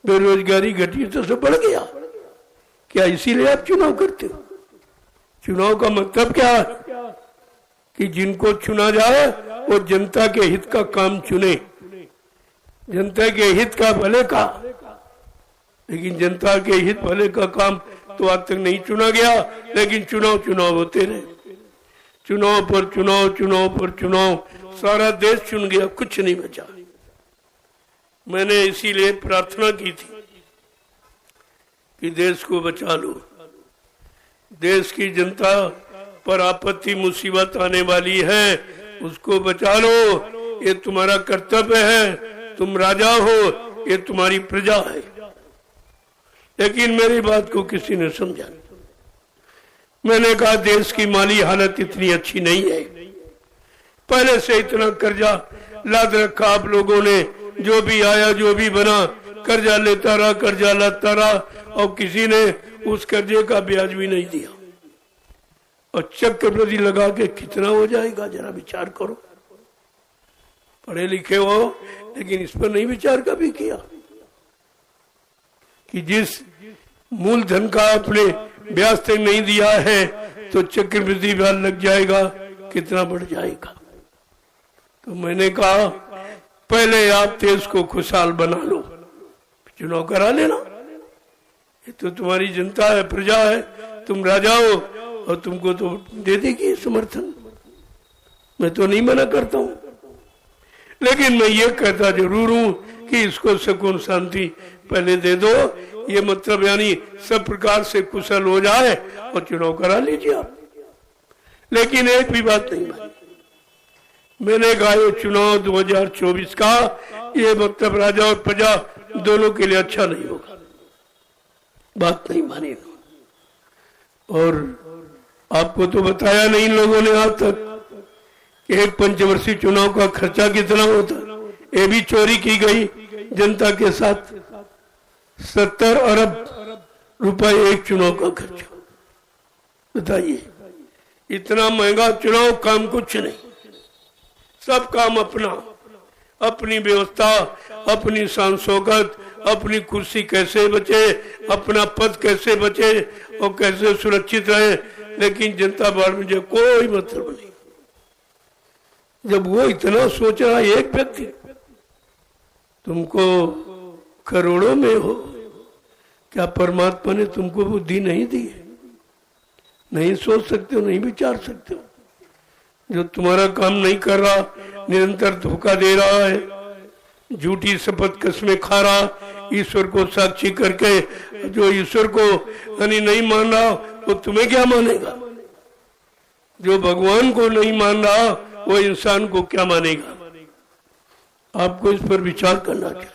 बेरोजगारी घटी तो सब बढ़ गया। क्या इसीलिए आप चुनाव करते हो? चुनाव का मतलब क्या है? कि जिनको चुना जाए वो जनता के हित का काम चुने, जनता के हित का भले का। लेकिन जनता के हित भले का काम तो आज तक नहीं चुना गया, लेकिन चुनाव होते रहे, चुनाव पर चुनाव, चुनाव पर चुनाव, सारा देश चुन गया, कुछ नहीं बचा। मैंने इसीलिए प्रार्थना की थी कि देश को बचा लो, देश की जनता पर आपत्ति मुसीबत आने वाली है, उसको बचा लो, ये तुम्हारा कर्तव्य है। तुम राजा हो, ये तुम्हारी प्रजा है। लेकिन मेरी बात को किसी ने समझा। मैंने कहा देश की माली हालत इतनी अच्छी नहीं है, पहले से इतना कर्जा लाद रखा आप लोगों ने, जो भी आया जो भी बना कर्जा लेता रहा, कर्जा लाता रहा, और किसी ने उस कर्जे का ब्याज भी नहीं दिया। और चक्रवृद्धि लगा के कितना हो जाएगा, जरा विचार करो। पढ़े लिखे हो, लेकिन इस पर नहीं विचार कभी किया कि जिस मूलधन का आपने ब्याज तक नहीं दिया है तो चक्रवृद्धि ब्याज लग जाएगा, कितना बढ़ जाएगा। तो मैंने कहा पहले आप देश को खुशहाल बना लो, चुनाव करा लेना। ये तो तुम्हारी जनता है, प्रजा है, तुम राजा हो, और तुमको तो दे देगी समर्थन। मैं तो नहीं मना करता हूं, लेकिन मैं ये कहता जरूर हूं कि इसको सुकून शांति पहले दे दो। ये मतलब यानी सब प्रकार से कुशल हो जाए और चुनाव करा लीजिए आप। लेकिन एक भी बात नहीं मानी। मैंने कहा ये चुनाव 2024 का ये मतलब राजा और प्रजा दोनों के लिए अच्छा नहीं होगा। बात नहीं मानी। और आपको तो बताया नहीं इन लोगों ने आज तक कि एक पंचवर्षीय चुनाव का खर्चा कितना होता। ये भी चोरी की गई जनता के साथ। 70 अरब रुपए एक चुनाव का खर्चा। बताइए, इतना महंगा चुनाव, काम कुछ नहीं, सब काम अपना, अपनी व्यवस्था, अपनी शान शौकत, अपनी कुर्सी कैसे बचे, अपना पद कैसे बचे और कैसे सुरक्षित रहे, लेकिन जनता पार्टी मुझे कोई मतलब नहीं। जब वो इतना सोच रहा एक व्यक्ति, तुमको करोड़ों में हो, क्या परमात्मा ने तुमको बुद्धि नहीं दी है? नहीं सोच सकते हो, नहीं विचार सकते हो? जो तुम्हारा काम नहीं कर रहा, निरंतर धोखा दे रहा है, झूठी शपथ कसमें खा रहा, ईश्वर को साक्षी करके, जो ईश्वर को यानी नहीं मान रहा वो तुम्हें क्या मानेगा? जो भगवान को नहीं मान रहा वो इंसान को क्या मानेगा? आपको इस पर विचार करना चाहिए।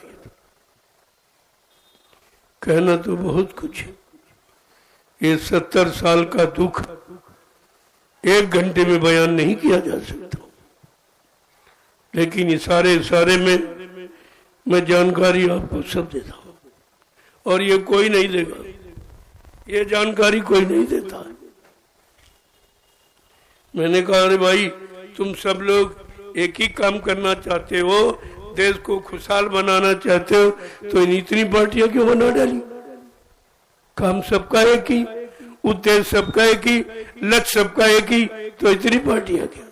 कहना तो बहुत कुछ है, ये 70 साल का दुख 1 घंटे में बयान नहीं किया जा सकता, लेकिन इशारे में मैं जानकारी आपको सब देता हूँ, और ये कोई नहीं देगा, ये जानकारी कोई नहीं देता है। मैंने कहा अरे भाई, तुम सब लोग एक ही काम करना चाहते हो, देश को खुशहाल बनाना चाहते हो, तो इतनी पार्टियां क्यों बना डाली? काम सबका एक ही, उद्देश्य सबका एक ही, लक्ष्य सबका एक ही, तो इतनी पार्टियां क्या?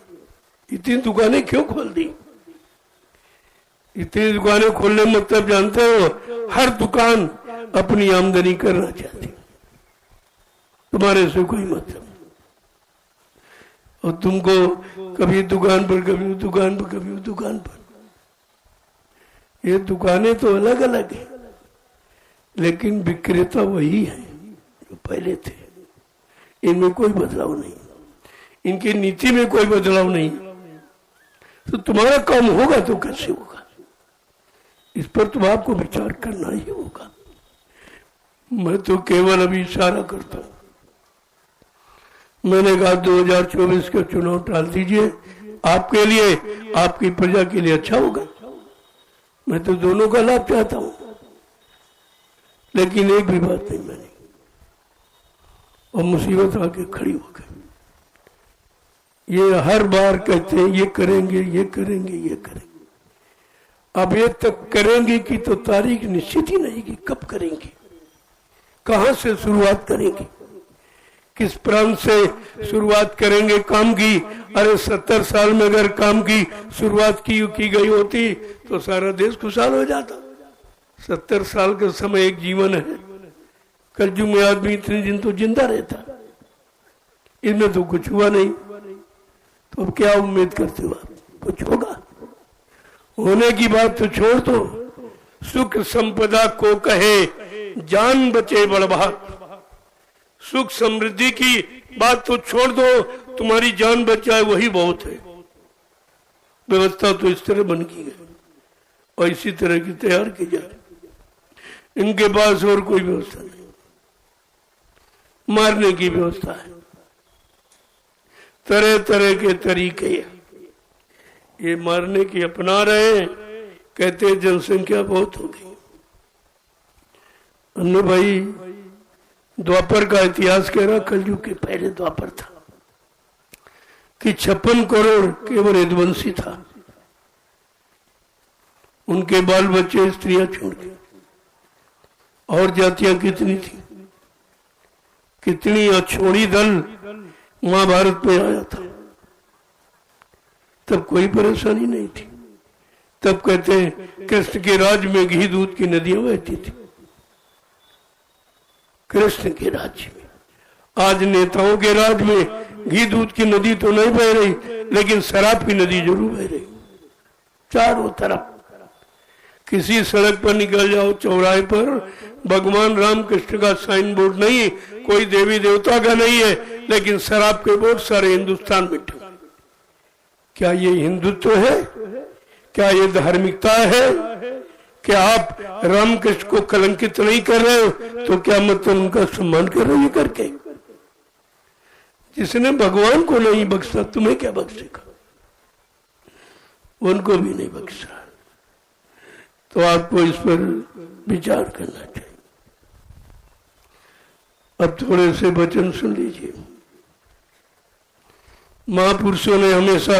इतनी दुकानें क्यों खोल दी? इतनी दुकानें खोलने मतलब जानते हो, हर दुकान अपनी आमदनी करना चाहती, तुम्हारे से कोई मतलब। और तुमको कभी दुकान पर, कभी दुकान पर, कभी दुकान पर। ये दुकानें तो अलग अलग है, लेकिन विक्रेता वही है जो पहले थे। इनमें कोई बदलाव नहीं, इनकी नीति में कोई बदलाव नहीं। तो तुम्हारा काम होगा तो कैसे होगा, इस पर तो आपको विचार करना ही होगा। मैं तो केवल अभी इशारा करता हूं। मैंने कहा 2024 का चुनाव टाल दीजिए, आपके लिए, आपकी प्रजा के लिए अच्छा होगा। मैं तो दोनों का लाभ चाहता हूं, लेकिन एक भी बात नहीं मानी और मुसीबत आके खड़ी हो गई। ये हर बार कहते हैं ये करेंगे, ये करेंगे, ये करेंगे। अब ये तक करेंगे कि तो तारीख निश्चित ही नहीं कि कब करेंगे, कहां से शुरुआत करेंगे, किस प्रांत से शुरुआत करेंगे काम की। अरे 70 साल में अगर काम की शुरुआत की गई होती तो सारा देश खुशहाल हो जाता। 70 साल का समय एक जीवन है। कलयुग में आदमी इतने दिन तो जिंदा रहता, इनमें तो कुछ हुआ नहीं। तो अब क्या उम्मीद करते हो आप? कुछ होगा? होने की बात तो छोड़ दो, सुख संपदा को कहे जान बचे बड़भाग। सुख समृद्धि की बात तो छोड़ दो, तुम्हारी जान बचाए वही बहुत है। व्यवस्था तो इस तरह बन की गई और इसी तरह की तैयार की जा रही। इनके पास और कोई व्यवस्था नहीं, मारने की व्यवस्था है, तरह तरह के तरीके ये मारने की अपना रहे। कहते जनसंख्या बहुत हो गई। अन्य भाई, द्वापर का इतिहास कह रहा, कलयुग के पहले द्वापर था कि 56 करोड़ केवल यदुवंशी था, उनके बाल बच्चे स्त्रियां छोड़ के। और जातियां कितनी थी, कितनी अछोड़ी दल महाभारत में आया था। तब कोई परेशानी नहीं थी। तब कहते हैं कृष्ण के राज में घी दूध की नदियां बहती थी। कृष्ण के राज्य में। आज नेताओं के राज में घी दूध की नदी तो नहीं बह रही, लेकिन शराब की नदी जरूर बह रही चारों तरफ। किसी सड़क पर निकल जाओ, चौराहे पर भगवान राम कृष्ण का साइन बोर्ड नहीं, कोई देवी देवता का नहीं है, लेकिन शराब के बोर्ड सारे हिंदुस्तान में ठगे। क्या ये हिंदुत्व है? क्या ये धार्मिकता है? क्या आप रामकृष्ण को कलंकित नहीं कर रहे हो तो क्या मतलब उनका सम्मान कर रहे हो ये करके? जिसने भगवान को नहीं बख्शा तुम्हें क्या बख्शेगा? उनको भी नहीं बख्शा। तो आपको इस पर विचार करना चाहिए। अब थोड़े से वचन सुन लीजिए। महापुरुषों ने हमेशा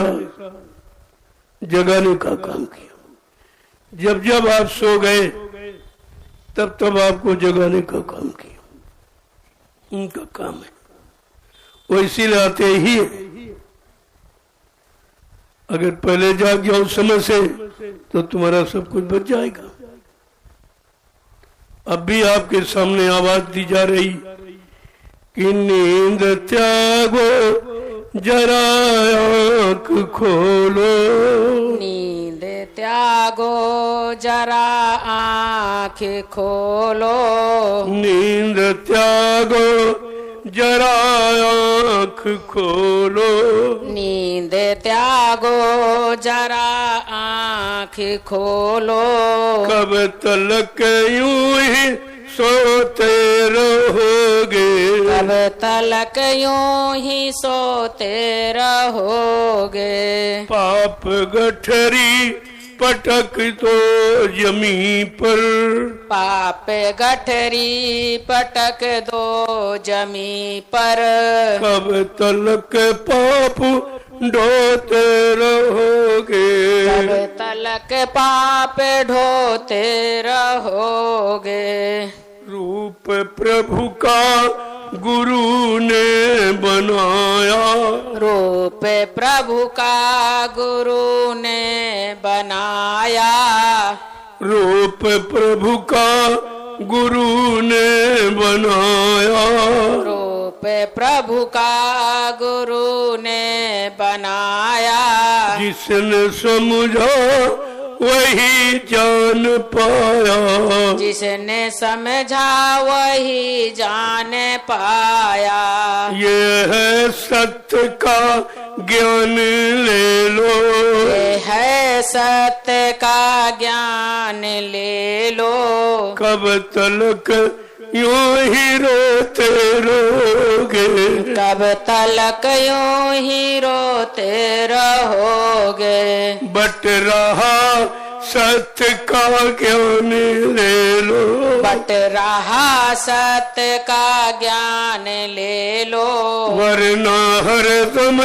जगाने का काम किया। जब जब आप सो गए तब तब आपको जगाने का काम किया, उनका काम है, वो इसीलिए आते ही है। अगर पहले जाग जाओ समय से तो तुम्हारा सब कुछ बच जाएगा। अब भी आपके सामने आवाज दी जा रही कि नींद त्यागो जरा आँख खोलो, नींद त्यागो जरा आँख खोलो, नींद त्यागो जरा आँख खोलो, नींद त्यागो जरा आँख खोलो, कब तलक यूं ही सोते रहोगे, कब तलक यूं ही सोते रहोगे, पाप गठरी पटक तो जमी पर, पाप गठरी पटक दो जमी पर, कब तलक पाप ढोते रहोगे, कब तलक पाप ढोते रहोगे, रूप प्रभु का गुरु ने बनाया, रूप प्रभु का गुरु ने बनाया, रूप प्रभु का गुरु ने बनाया, रूप प्रभु का गुरु ने बनाया, जिसने समझा वही जान पाया, जिसने समझा वही जान पाया, ये है सत्य का ज्ञान ले लो, ये है सत्य का ज्ञान ले लो, कब तलक यूं ही रोते रहोगे, कब तलक यूं ही रोते रहोगे, बट रहा सत्य का ज्ञान ले लो, बट रहा सत्य का ज्ञान ले लो, वरना हरदम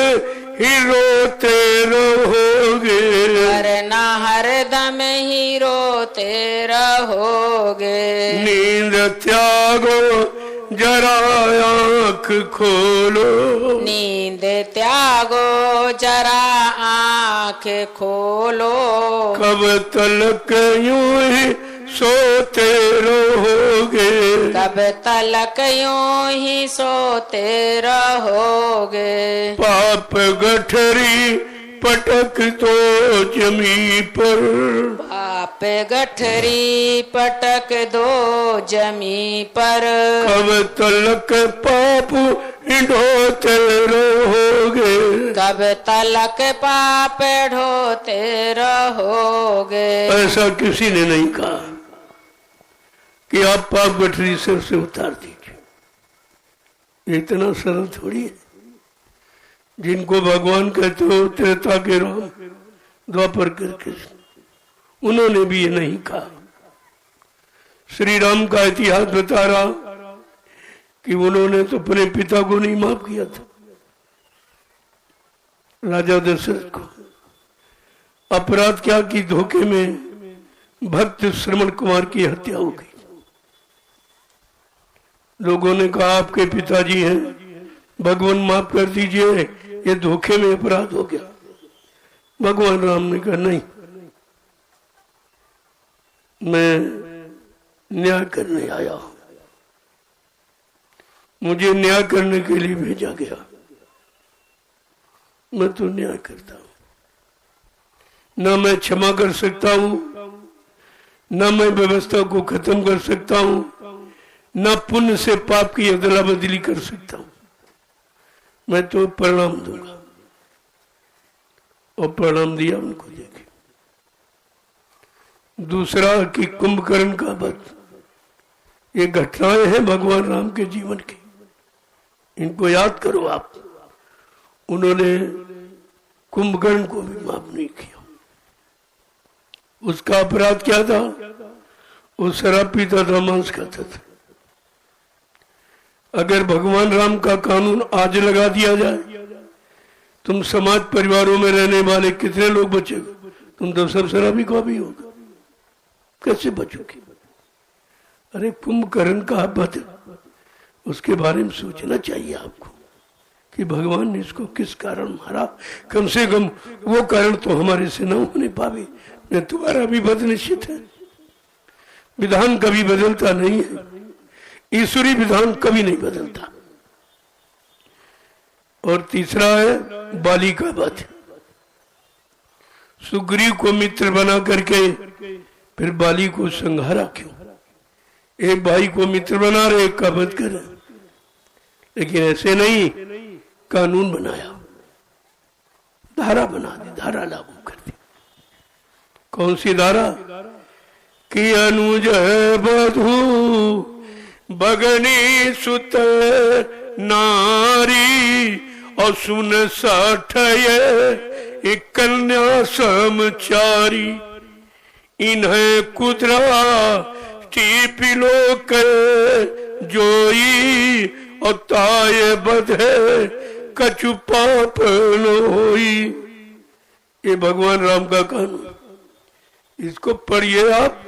ही रोते रहोगे, वरना हरदम ही रोते रहोगे, नींद त्यागो जरा आँख खोलो, नींद त्यागो जरा आँख खोलो, कब तलक यूं ही सोते रहोगे, कब तलक यूं ही सोते रहोगे, पाप गठरी पटक तो जमी पर, पाप गठरी पटक दो जमी पर, कब तलक पाप ढोते रहोगे, कब तलक पाप ढोते रहोगे। ऐसा किसी ने नहीं कहा कि आप पाप गठरी सिर से उतार दीजिए, इतना सरल थोड़ी है। जिनको भगवान कहते हो त्रेता के राम, द्वापर के कृष्ण, उन्होंने भी ये नहीं कहा। श्री राम का इतिहास बता रहा कि उन्होंने तो अपने पिता को नहीं माफ किया था, राजा दशरथ को। अपराध क्या कि धोखे में भक्त श्रवण कुमार की हत्या हो गई। लोगों ने कहा आपके पिताजी हैं, भगवान माफ कर दीजिए, ये धोखे में अपराध हो गया। भगवान राम ने कहा नहीं, मैं न्याय करने आया हूं, मुझे न्याय करने के लिए भेजा गया, मैं तो न्याय करता हूं। न मैं क्षमा कर सकता हूं, न मैं व्यवस्था को खत्म कर सकता हूं, न पुण्य से पाप की अदला बदली कर सकता हूं, मैं तो परिणाम दूंगा। और परिणाम दिया उनको। देखे दूसरा कि कुंभकर्ण का वध, ये घटनाएं हैं भगवान राम के जीवन की, इनको याद करो आप। उन्होंने कुंभकर्ण को भी माफ नहीं किया। उसका अपराध क्या था? वो शराब पीता था, मांस खाता था। अगर भगवान राम का कानून आज लगा दिया जाए, तुम समाज परिवारों में रहने वाले कितने लोग बचेंगे? तुम तो सब शराबी को भी होगा, कैसे बचोगे? अरे कुंभकर्ण का वध, उसके बारे में सोचना चाहिए आपको कि भगवान ने इसको किस कारण मारा। कम से कम वो कारण तो हमारे से न होने पावे, न तुम्हारा भी वध निश्चित है। विधान कभी बदलता नहीं है, ईश्वरी विधान कभी नहीं बदलता। और तीसरा है बाली का वध। सुग्रीव को मित्र बना करके फिर बाली को संहारा क्यों? एक भाई को मित्र बना रहे, एक का वध कर रहे, लेकिन ऐसे नहीं, कानून बनाया, धारा बना दी, धारा लागू कर दी। कौन सी धारा? कि अनुज बधू बगनी सुत नारी और सुन 60 कन्या समचारी, इन्हें कुदरा टीपिलोक जोई और ताये बधे कछु पाप लोई। ये भगवान राम का कानून, इसको पढ़िए आप।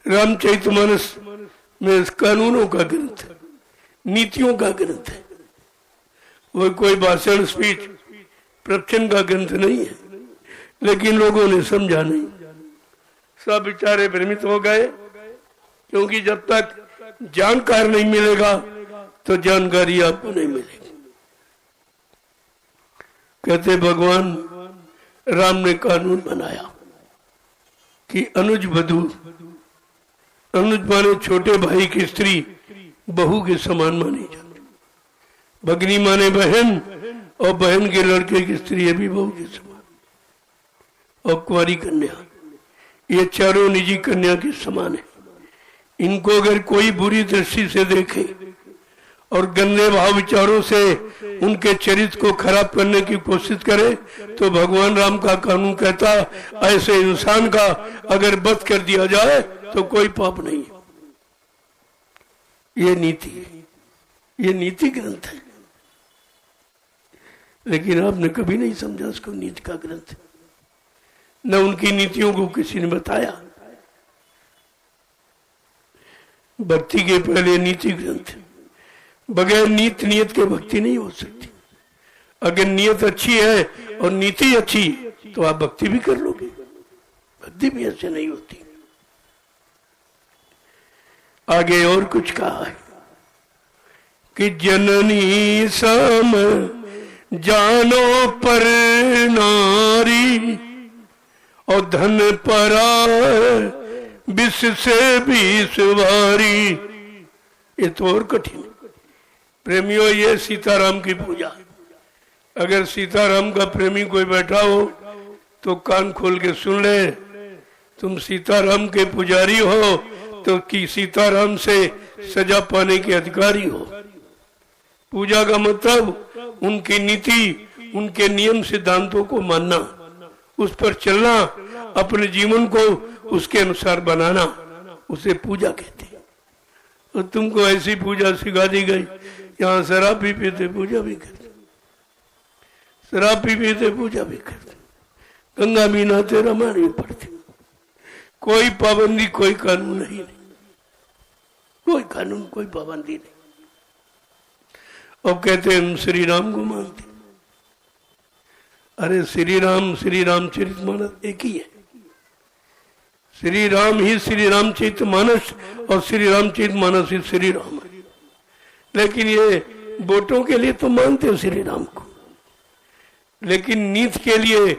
रामचरितमानस में इस कानूनों का ग्रंथ है, नीतियों का ग्रंथ है। वो कोई भाषण स्पीच प्रवचन का ग्रंथ नहीं है, लेकिन लोगों ने समझा नहीं, सब बेचारे भ्रमित हो गए। क्योंकि जब तक जानकार नहीं मिलेगा तो जानकारी आपको नहीं मिलेगी। कहते भगवान राम ने कानून बनाया कि अनुज वधू, अनुज माने छोटे भाई की स्त्री बहू के समान मानी जाती, भगनी माने बहन, और बहन के लड़के की स्त्री भी बहू के समान, और कुंवारी कन्या, ये चारों निजी कन्या के समान है। इनको अगर कोई बुरी दृष्टि से देखे और गंदे भाव विचारों से उनके चरित्र को खराब करने की कोशिश करे, तो भगवान राम का कानून कहता ऐसे इंसान का अगर वध कर दिया जाए तो कोई पाप नहीं। ये नीति है, ये नीति ग्रंथ है, लेकिन आपने कभी नहीं समझा उसको नीति का ग्रंथ। न उनकी नीतियों को किसी ने बताया। भक्ति के पहले नीति ग्रंथ, बगैर नियत के भक्ति नहीं हो सकती। अगर नियत अच्छी है और नीति अच्छी तो आप भक्ति भी कर लोगे, भक्ति भी ऐसे नहीं होती। आगे और कुछ कहा है कि जननी सम जानो पर नारी और धन परा विष से भी सवारी। ये तो और कठिन। प्रेमियों, ये सीताराम की पूजा, अगर सीताराम का प्रेमी कोई बैठा हो तो कान खोल के सुन ले। तुम सीताराम के पुजारी हो तो कि सीताराम से सजा पाने के अधिकारी हो। पूजा का मतलब उनकी नीति, उनके नियम सिद्धांतों को मानना, उस पर चलना, अपने जीवन को उसके अनुसार बनाना, उसे पूजा कहते हैं। और तुमको ऐसी पूजा सिखा दी गई, यहाँ शराब भी पीते पूजा भी करते, शराब भी पीते पूजा भी करते, गंगा भी नहाते, रामायण भी पढ़ते। कोई पाबंदी, कोई कानून नहीं, कोई कानून, कोई पाबंदी नहीं। और कहते हम श्री राम को मानते। अरे श्री रामचरितमानस एक ही है। श्री राम ही श्री रामचरितमानस और श्री रामचरितमानस ही श्री राम है। लेकिन ये वोटों के लिए तो मानते हैं श्री राम को, लेकिन नीति के लिए,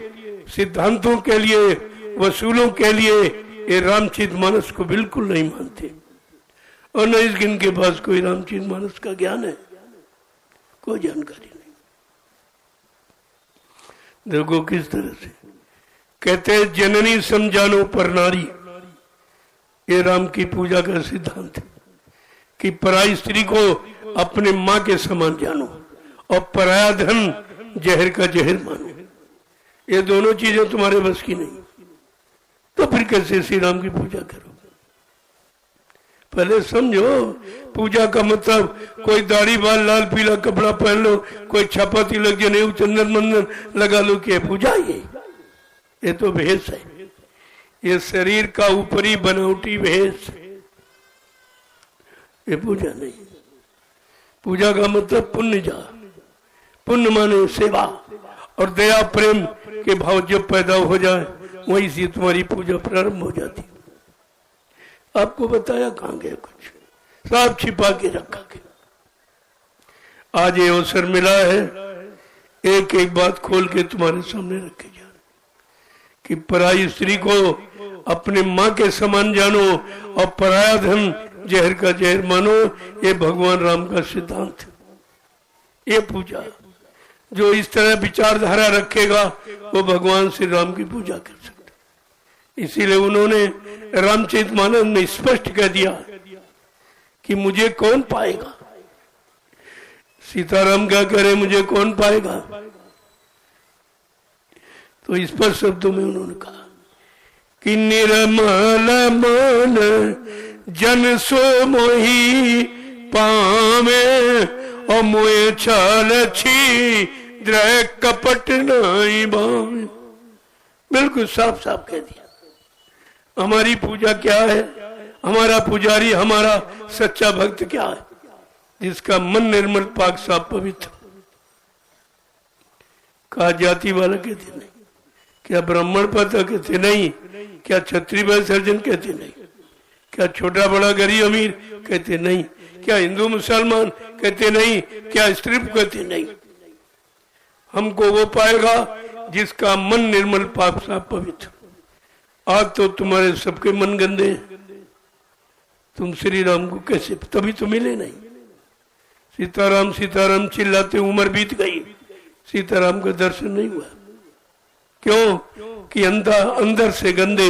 सिद्धांतों के लिए, वसूलों के लिए ये रामचरितमानस को बिल्कुल नहीं मानते। और न इनके पास कोई रामचरितमानस का ज्ञान है, कोई जानकारी नहीं। देखो किस तरह से कहते हैं, जननी समझानो पर नारी। ये राम की पूजा का सिद्धांत है कि पराई स्त्री को अपने माँ के समान जानो और पराया धन जहर का जहर मानो। ये दोनों चीजें तुम्हारे बस की नहीं, तो फिर कैसे श्री राम की पूजा करो? पहले समझो, पूजा का मतलब कोई दाढ़ी बाल लाल पीला कपड़ा पहन लो, कोई छापा तिलक जनेऊ चंदन मंदन लगा लो, कि पूजा ये तो भेष है। ये शरीर का ऊपरी बनावटी भेष। ये पूजा नहीं। पूजा का मतलब पुण्य जा, पुण्य माने सेवा और दया प्रेम के भाव जब पैदा हो जाए वहीं से तुम्हारी पूजा प्रारंभ हो जाती। आपको बताया कहाँ गया, कुछ सब छिपा के रखा गया। आज ये अवसर मिला है, एक एक बात खोल के तुम्हारे सामने रखे जा कि पराई स्त्री को अपने माँ के समान जानो और पराया धन जहर का जहर मानो। ये भगवान राम का सिद्धांत है। ये पूजा जो इस तरह विचारधारा रखेगा वो भगवान श्री राम की पूजा कर सकता। इसीलिए उन्होंने रामचरितमानस में स्पष्ट कह दिया कि मुझे कौन पाएगा। सीताराम क्या करे, मुझे कौन पाएगा? तो इस पर शब्दों में उन्होंने कहा कि निर्मल मन जन सो मोही पावे और मोए छल छिद्र कपट नहीं भावे। बिल्कुल साफ साफ कह दिया। हमारी पूजा क्या है, हमारा पुजारी, हमारा सच्चा भक्त क्या है? जिसका मन निर्मल पाक साफ पवित्र। कहा जाति वाला कहते नहीं, क्या ब्राह्मण पता कहते नहीं, क्या क्षत्रिय सर्जन कहते नहीं, क्या छोटा बड़ा गरीब अमीर कहते नहीं, क्या हिंदू मुसलमान कहते नहीं, क्या स्त्री कहते नहीं। हमको वो पाएगा जिसका मन निर्मल पाक साफ पवित्र। आज तो तुम्हारे सबके मन गंदे हैं। तुम श्री राम को कैसे, तभी तो मिले नहीं। सीताराम सीताराम चिल्लाते उम्र बीत गई, सीताराम का दर्शन नहीं हुआ। क्यों? कि अंदर से गंदे,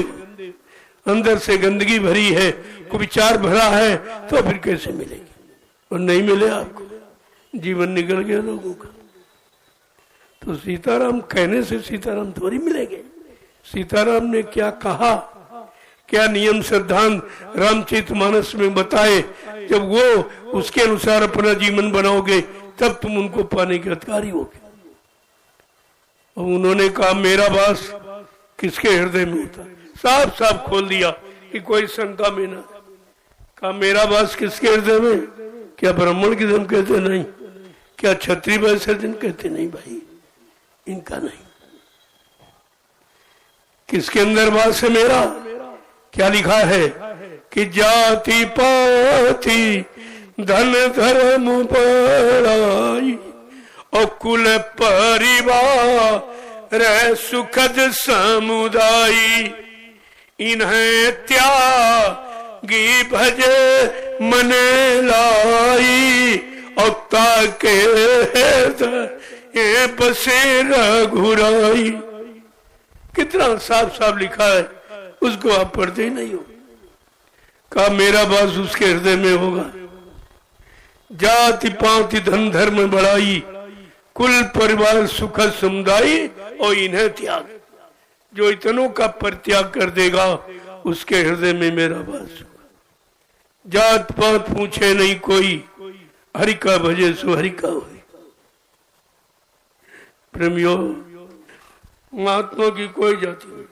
अंदर से गंदगी भरी है, कुविचार भरा है, तो फिर कैसे मिलेगी? और नहीं मिले आपको, जीवन निकल गया लोगों का। तो सीताराम कहने से सीताराम थोड़ी मिलेंगे। सीताराम ने क्या कहा, क्या नियम सिद्धांत रामचरितमानस में बताए, जब वो उसके अनुसार अपना जीवन बनाओगे तब तुम उनको पाने के अधिकारी होगे। और उन्होंने कहा मेरा वास किसके हृदय में होता है, साफ साफ खोल दिया कि कोई शंका में ना। कहा मेरा वास किसके हृदय में? क्या ब्राह्मण की धर्म कहते नहीं, क्या क्षत्रिय वैश्य कहते नहीं, भाई इनका नहीं। किसके अंदर वास है मेरा? क्या लिखा है कि जाति पाति धन धर्म पराई और कुल परिवार सुखद समुदाय इन्हें त्यागी भजे मन लाई और ताके ये बसे रघुराई। कितना साफ साफ लिखा है, उसको आप पढ़ते ही नहीं हो। कहा मेरा वास उसके हृदय में होगा। जाति पाति धन धर्म बढ़ाई कुल परिवार सुख समुदाय और इन्हें त्याग। जो इतनों का परित्याग कर देगा उसके हृदय में मेरा वास होगा। जात पात पूछे नहीं कोई, हरि का भजे सो हरि का होए। प्रेमियों, महात्मा की कोई जाति नहीं,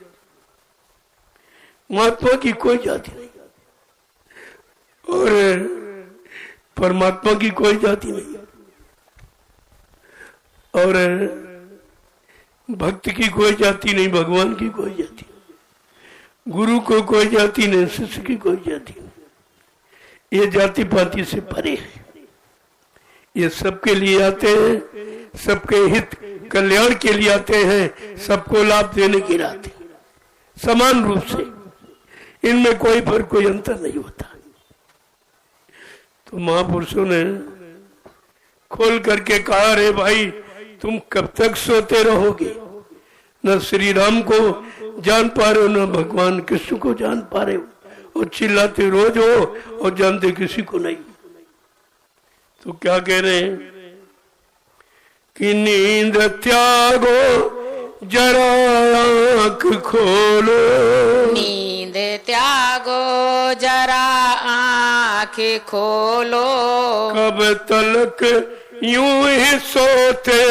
महात्मा की कोई जाति नहीं और परमात्मा की कोई जाति नहीं और भक्त की कोई जाति नहीं, भगवान की कोई जाति, गुरु को कोई जाति नहीं, शिष्य की कोई जाति नहीं। ये जाति पाति से परे है। ये सबके लिए आते हैं, सबके हित कल्याण के लिए आते हैं, सबको लाभ देने के लिए आते हैं, समान रूप से। इनमें कोई फर्क, कोई अंतर नहीं होता। तो महापुरुषों ने खोल करके कहा रे भाई तुम कब तक सोते रहोगे? न श्री राम को जान पा रहे हो, न भगवान कृष्ण को जान पा रहे हो, और चिल्लाते रोज हो और जानते किसी को नहीं। तो क्या कह रहे हैं कि नींद त्यागो जरा आंख खोलो, नींद त्यागो जरा आंख खोलो, कब तलक यूं ही सोते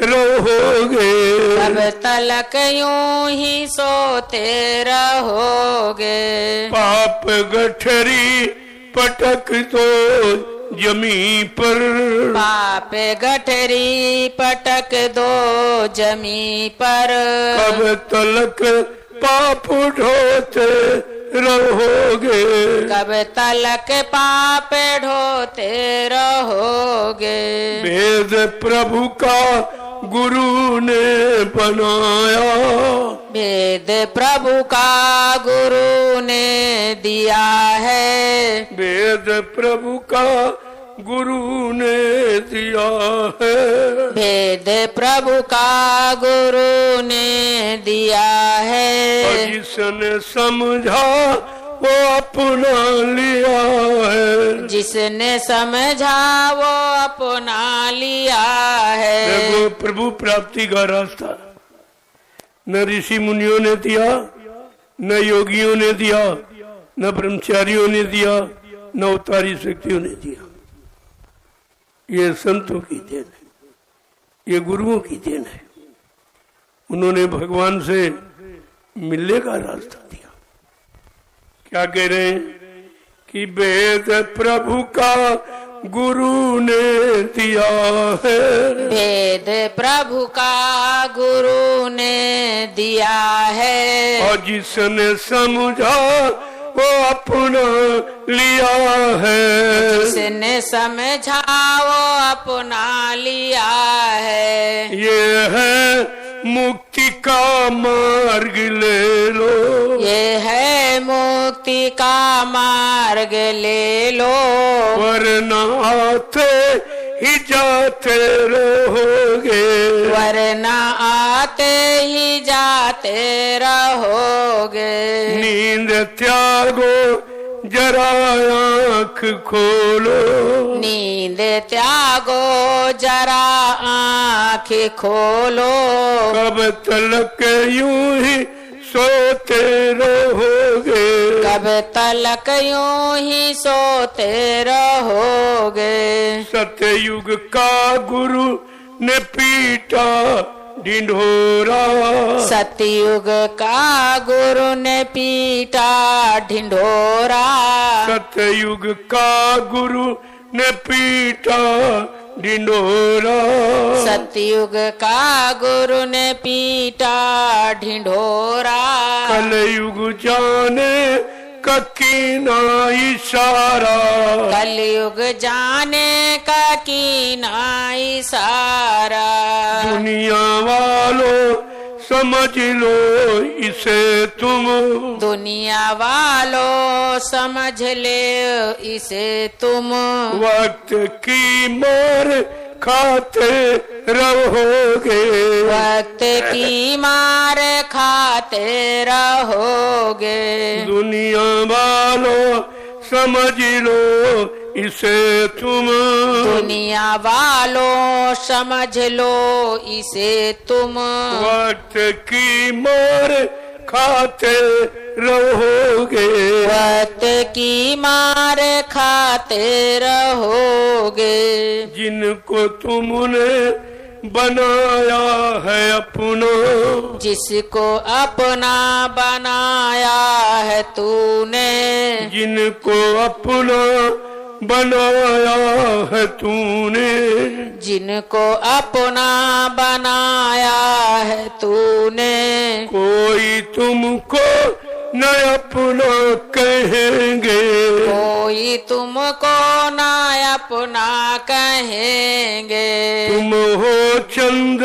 रहोगे, कब तलक यूं ही सोते रहोगे। पाप गठरी पटक दो जमी पर, पाप गठरी पटक दो जमी पर। कब तलक पाप ढोते रहोगे, कब तलक पाप ढोते रहोगे। वेद प्रभु का गुरु ने बनाया, वेद प्रभु का गुरु ने दिया है। वेद प्रभु का गुरु ने दिया है, वेद प्रभु का गुरु ने दिया है। और जिसने समझा वो अपना लिया है, जिसने समझा वो अपना लिया है। देखो प्रभु प्राप्ति का रास्ता न ऋषि मुनियों ने दिया, न योगियों ने दिया, न ब्रह्मचारियों ने दिया, न अवतारी शक्तियों ने दिया। ये संतों की देन है, ये गुरुओं की देन है। उन्होंने भगवान से मिलने का रास्ता दिया। क्या कह रहे हैं कि वेद प्रभु का गुरु ने दिया है, वेद प्रभु का गुरु ने दिया है। और जिसने समझा वो अपना लिया है, जिसने समझा वो अपना लिया है। ये है मुक्ति का मार्ग ले लो, ये है मुक्ति का मार्ग ले लो, वरना आते ही जाते रहोगे, वरना आते ही जाते रहोगे। नींद त्यागो जरा आँख खोलो, नींद त्यागो जरा आँख खोलो। कब तलक यूं ही सोते रहोगे, कब तलक यूं ही सोते रहोगे। सतयुग का गुरु ने पीटा ढिंढोरा, सतयुग का गुरु ने पीटा ढिंढोरा। सतयुग का गुरु ने पीटा ढिंढोरा, सतयुग का गुरु ने पीटा ढिंढोरा। कलयुग जाने का कीना इशारा, कलयुग जाने का कीना इशारा। दुनिया वालों समझ लो इसे तुम, दुनिया वालों समझ ले इसे तुम। वक्त की मार खाते रहोगे, वक्त की मार खाते रहोगे। दुनिया वालों समझ लो इसे तुम, दुनिया वालों समझ लो इसे तुम। वक्त की मार खाते रहोगे, वक्त की मार खाते रहोगे। जिनको तुमने बनाया है अपना, जिसको अपना बनाया है तूने, जिनको अपना बनाया है तूने, जिनको अपना बनाया है तूने। कोई तुमको न अपना कहेंगे, कोई तुमको ना अपना कहेंगे। तुम हो चंद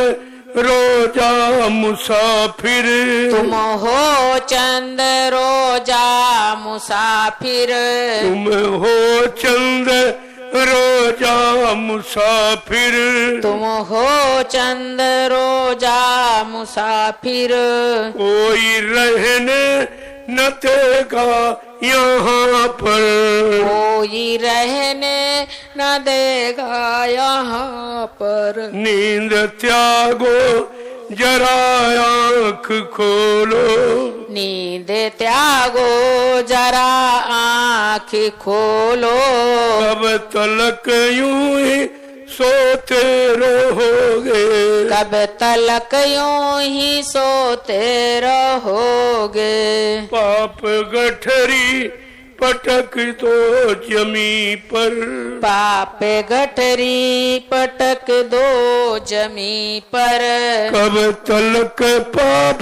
रोजा मुसाफिर, तुम हो चंद रोजा मुसाफिर। तुम हो चंद रोजा मुसाफिर, तुम हो चंद रोजा मुसाफिर। कोई रहने न देगा यहाँ पर, कोई रहने न देगा यहाँ पर। नींद त्यागो जरा आँख खोलो, नींद त्यागो जरा आँख खोलो। कब तलक यूं ही सोते रहोगे, कब तलक यूं ही सोते रहोगे। पाप गठरी पटक दो जमी पर, पापे गठरी पटक दो जमी पर, कब तलक पाप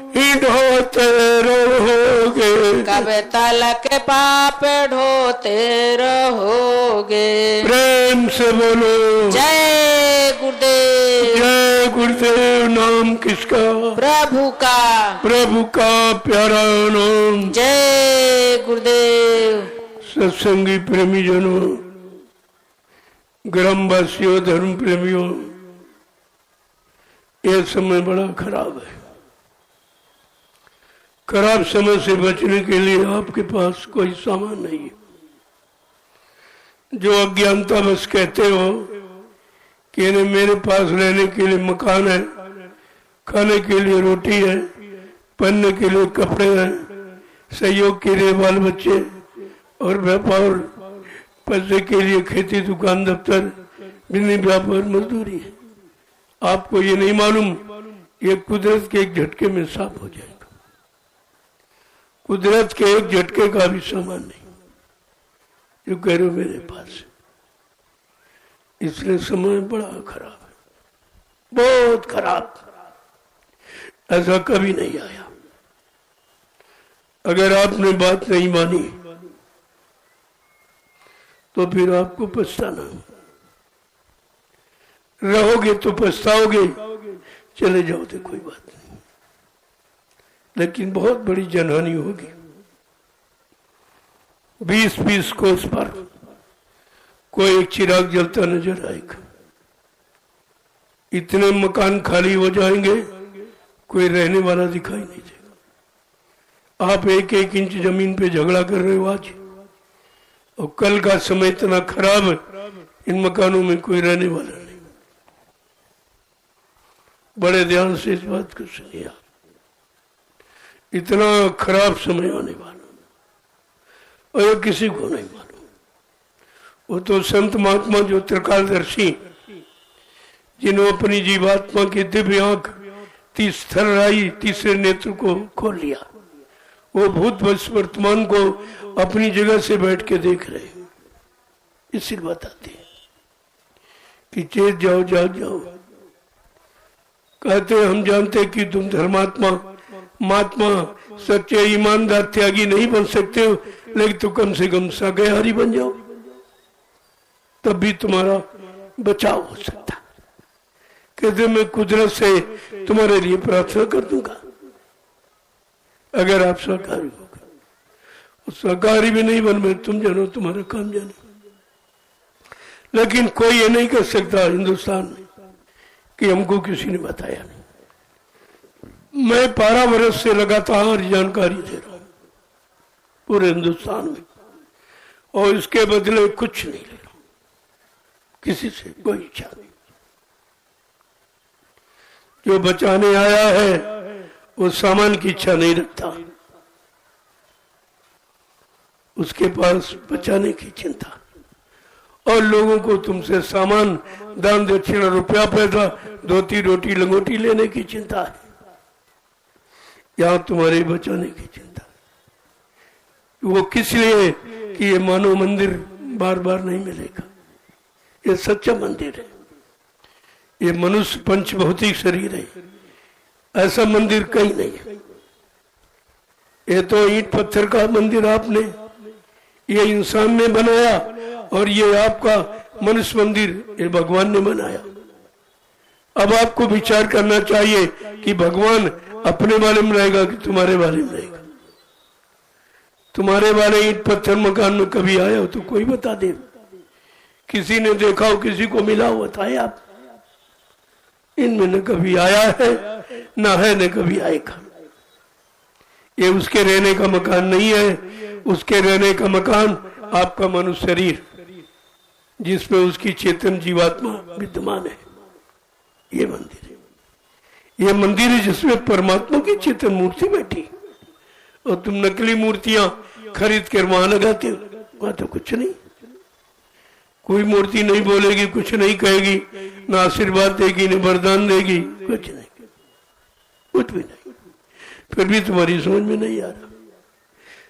ही ढोते रहोगे, कब तलक पाप ढोते रहोगे। प्रेम से बोलो जय गुरुदेव। जय गुरुदेव। नाम किसका? प्रभु का। प्रभु का प्यारा नाम। जय गुरुदेव। सत्संगी प्रेमी जनों, ग्रामवासियों, धर्म प्रेमियों, यह समय बड़ा खराब है। खराब समय से बचने के लिए आपके पास कोई सामान नहीं है। जो अज्ञानता बस कहते हो कि मेरे पास रहने के लिए मकान है, खाने के लिए रोटी है, पहनने के लिए कपड़े हैं, सहयोग के लिए बाल बच्चे और व्यापार, पैसे के लिए खेती, दुकान, दफ्तर, बिजली, व्यापार, मजदूरी है। आपको ये नहीं मालूम, ये कुदरत के एक झटके में साफ हो जाएगा। कुदरत के एक झटके का भी सामान नहीं जो कह रहे हो मेरे पास। इसलिए समय बड़ा खराब है, बहुत खराब। ऐसा कभी नहीं आया। अगर आपने बात नहीं मानी तो फिर आपको पछताना। रहोगे तो पछताओगे, चले जाओ तो कोई बात नहीं, लेकिन बहुत बड़ी जनहानि होगी। 20-20 कोस पर कोई एक चिराग जलता नजर आएगा। इतने मकान खाली हो जाएंगे, कोई रहने वाला दिखाई नहीं देगा। आप 1-1 इंच जमीन पे झगड़ा कर रहे हो आज, और कल का समय इतना खराब है, इन मकानों में कोई रहने वाला नहीं। बड़े ध्यान से इस बात को सुनिए आप। इतना खराब समय होने वाला, और ये किसी को नहीं मालूम। वो तो संत महात्मा जो त्रिकालदर्शी, जिन्होंने अपनी जीवात्मा की दिव्य आंख तीसरे नेत्र को खोल लिया, वो भूत वर्तमान को अपनी जगह से बैठ के देख रहे हैं। इसलिए बताते हैं कि चेत जाओ, जाग जाओ। कहते हम जानते कि तुम धर्मात्मा, महात्मा, सच्चे ईमानदार त्यागी नहीं बन सकते हो, लेकिन तो कम से कम शाकाहारी बन जाओ, तब भी तुम्हारा बचाव हो सकता। कहते मैं कुदरत से तुम्हारे लिए प्रार्थना कर दूंगा अगर आप शाकाहारी हो गए। शाकाहारी भी नहीं बन में तुम जानो, तुम्हारा काम जानो। लेकिन कोई ये नहीं कर सकता हिंदुस्तान में कि हमको किसी ने बताया नहीं। मैं 12 वर्ष से लगातार जानकारी दे रहा हूं पूरे हिंदुस्तान में, और इसके बदले कुछ नहीं ले रहा, किसी से कोई इच्छा नहीं। जो बचाने आया है वो सामान की इच्छा नहीं रखता, उसके पास बचाने की चिंता। और लोगों को तुमसे सामान, दान दक्षिणा, रुपया, पैसा, धोती, रोटी, लंगोटी लेने की चिंता है। यहां तुम्हारे बचाने की चिंता। वो किस लिए कि ये मानव मंदिर बार बार नहीं मिलेगा। ये सच्चा मंदिर है, ये मनुष्य पंच भौतिक शरीर है, ऐसा मंदिर कहीं नहीं है। ये तो ईंट पत्थर का मंदिर आपने, ये इंसान ने बनाया, और ये आपका मनुष्य मंदिर ये भगवान ने बनाया। अब आपको विचार करना चाहिए कि भगवान अपने वाले में रहेगा कि तुम्हारे वाले में रहेगा। तुम्हारे वाले ईंट पत्थर मकान में कभी आया हो तो कोई बता दे, किसी ने देखा हो, किसी को मिला हो, बताए आप। इनमें न कभी आया है, न है, न कभी आएगा। ये उसके रहने का मकान नहीं है। उसके रहने का मकान आपका मनुष्य शरीर, जिसमें उसकी चेतन जीवात्मा विद्यमान है। ये मंदिर है, ये मंदिर है जिसमें परमात्मा की चेतन मूर्ति बैठी, और तुम नकली मूर्तियां खरीद कर वहां लगाते हो। वहां तो कुछ नहीं, कोई मूर्ति नहीं बोलेगी, कुछ नहीं कहेगी, ना आशीर्वाद देगी, न वरदान देगी, कुछ नहीं, कुछ भी नहीं। फिर भी तुम्हारी समझ में नहीं आ रहा।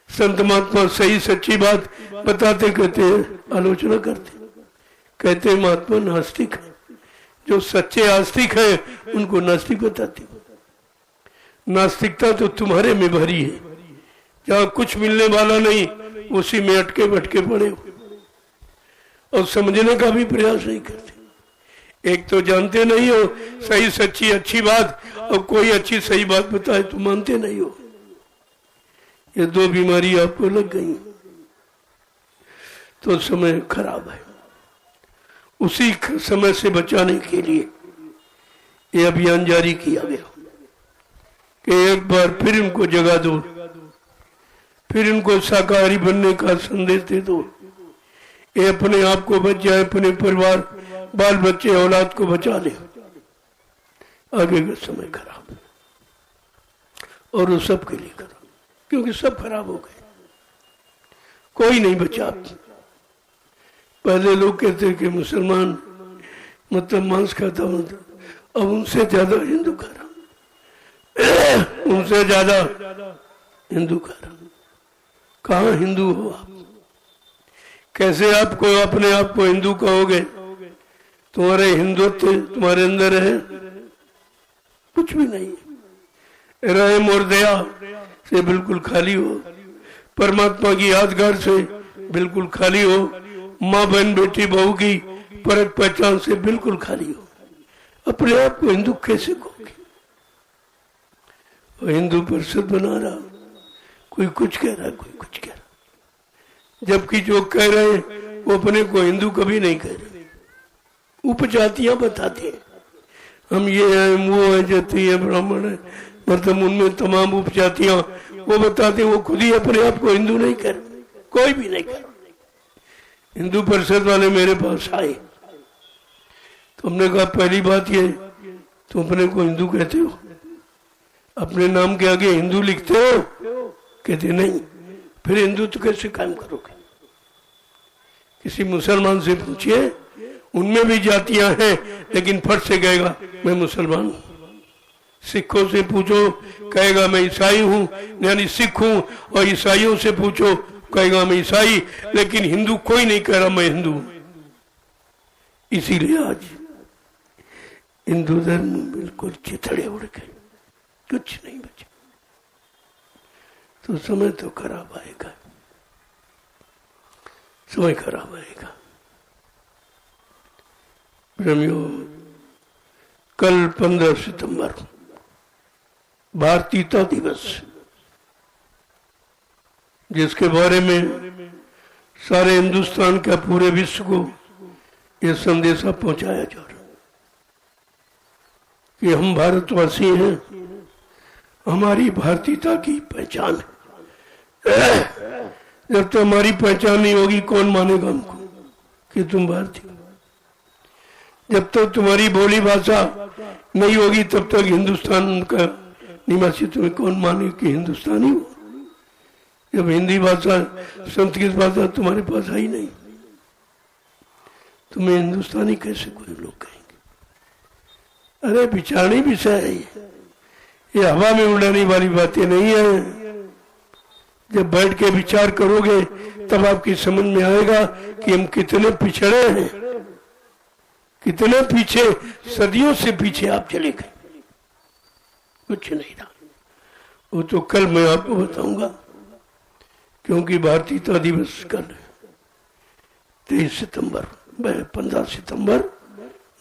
संत महात्मा सही सच्ची बात बताते कहते हैं आलोचना करते, कहते हैं महात्मा नास्तिक है। जो सच्चे आस्तिक है उनको नास्तिक बताते। नास्तिकता तो तुम्हारे में भरी है, जहां कुछ मिलने वाला नहीं उसी में अटके भटके पड़े हो और समझने का भी प्रयास नहीं करते। एक तो जानते नहीं हो सही सच्ची अच्छी बात, और कोई अच्छी सही बात बताए तो मानते नहीं हो। ये दो बीमारी आपको लग गई तो समय खराब है। उसी समय से बचाने के लिए ये अभियान जारी किया गया कि एक बार फिर इनको जगा दो, फिर इनको शाकाहारी बनने का संदेश दे दो। ये अपने आप को बच जाए, अपने परिवार बाल बच्चे औलाद को बचा ले। आगे का समय खराब है और वो सब के लिए खराब, क्योंकि सब खराब हो गए, कोई नहीं बचा। पहले लोग कहते कि मुसलमान मतलब मांस खाता मतलब, अब उनसे ज्यादा हिंदू खा रहा, उनसे ज्यादा हिंदू खा रहा। कहाँ हिंदू हो आप? कैसे आपको अपने आप को हिंदू कहोगे? तुम्हारे हिंदुत्व तुम्हारे अंदर है? कुछ भी नहीं। रहम और दया से बिल्कुल खाली हो, परमात्मा की यादगार से बिल्कुल खाली हो, माँ बहन बेटी बहू की परख पहचान से बिल्कुल खाली हो। अपने आप को हिंदू कैसे कहोगे? हिंदू परिषद बना रहा, कोई कुछ कह रहा, कोई कुछ कह रहा, जबकि जो कह रहे हैं वो अपने को हिंदू कभी नहीं कह रहे। उपजातियां बताते हैं हम ये हैं, वो है, जाति है, ब्राह्मण है, मतलब उनमें तमाम उपजातियां वो बताते हैं। वो खुद ही अपने आप को हिंदू नहीं कर, कोई भी नहीं कर। हिंदू परिषद वाले मेरे पास आए तो हमने कहा पहली बात ये, तुम अपने को हिंदू कहते हो? अपने नाम के आगे हिंदू लिखते हो? कहते नहीं। फिर हिंदू तो कैसे कायम करोगे? किसी मुसलमान से पूछिए, उनमें भी जातियां हैं, लेकिन फट से कहेगा मैं मुसलमान हूं। सिखों से पूछो कहेगा मैं ईसाई हूं, यानी सिख हूं, और ईसाइयों से पूछो कहेगा मैं ईसाई, लेकिन हिंदू कोई नहीं कह रहा मैं हिंदू हूं। इसीलिए आज हिंदू धर्म बिल्कुल चिथड़े उड़ गए, कुछ नहीं बचा। तो समय तो खराब आएगा, समय खराब आएगा। प्रेमियों, कल 15 सितंबर भारतीयता दिवस, जिसके बारे में सारे हिंदुस्तान का पूरे विश्व को यह संदेशा पहुंचाया जा रहा कि हम भारतवासी हैं, हमारी भारतीयता की पहचान है। जब तक हमारी पहचान नहीं होगी कौन मानेगा हमको कि तुम भारतीय? जब तक तुम्हारी बोली भाषा नहीं होगी तब तक हिंदुस्तान का निवासी तुम्हें कौन माने कि हिंदुस्तानी हो? जब हिंदी भाषा संस्कृत भाषा तुम्हारे पास आई नहीं, तुम्हें हिंदुस्तानी कैसे कोई लोग कहेंगे? अरे विचारणी विषय है ये हवा में उड़ाने वाली बातें नहीं है। जब बैठ के विचार करोगे तब आपकी समझ में आएगा कि हम कितने पिछड़े हैं, कितने पीछे, सदियों से पीछे आप चले गए, कुछ नहीं रहा। वो तो कल मैं आपको बताऊंगा, क्योंकि भारतीयता दिवस कल 23 सितंबर 15 सितंबर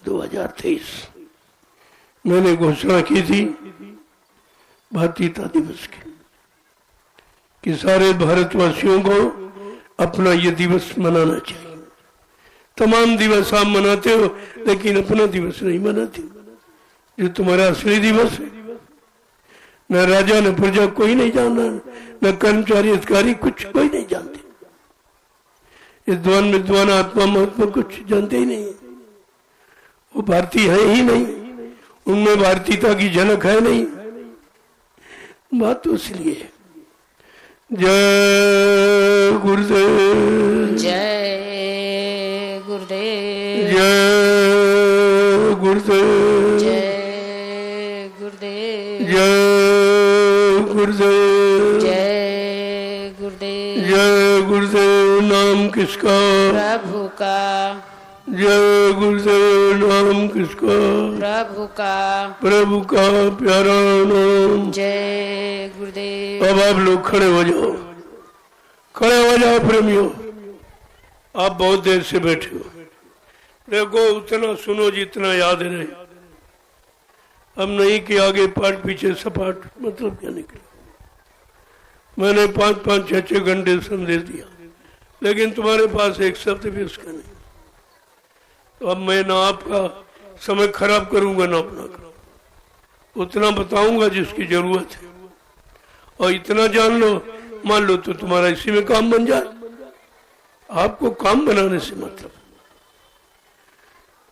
2023 मैंने घोषणा की थी भारतीयता दिवस की कि सारे भारतवासियों को अपना ये दिवस मनाना चाहिए। तमाम दिवस आप मनाते हो लेकिन अपना दिवस नहीं मनाते, जो तुम्हारा असली दिवस है। न राजा न प्रजा कोई नहीं जानना, न कर्मचारी अधिकारी कुछ कोई नहीं जानते। विद्वान विद्वान आत्मा महात्मा कुछ जानते ही नहीं, वो भारतीय है ही नहीं, उनमें भारतीयता की झलक है नहीं। बात तो इसलिए है। जय गुरुदेव, जय गुरुदेव, जय गुरुदेव, जय गुरुदेव, जय गुरुदेव, जय गुरुदेव। गुरुदेव नाम किसका, प्रभु का। जय गुरुदेव नाम किसका, प्रभु का। प्रभु का प्यारा नाम। जय गुरुदेव। अब आप लोग खड़े हो जाओ, खड़े हो जाओ प्रेमियों। आप बहुत देर से बैठे हो, देखो उतना सुनो जितना याद रहे। अब नहीं कि आगे पाठ पीछे सपाट, मतलब क्या निकले। मैंने 5-5, 6-6 घंटे संदेश दिया, लेकिन तुम्हारे पास एक शब्द भी उसका नहीं। तो अब मैं ना आपका समय खराब करूंगा ना अपना करूंगा, उतना बताऊंगा जिसकी जरूरत है। और इतना जान लो, मान लो तो तुम्हारा इसी में काम बन जाए। आपको काम बनाने से मतलब।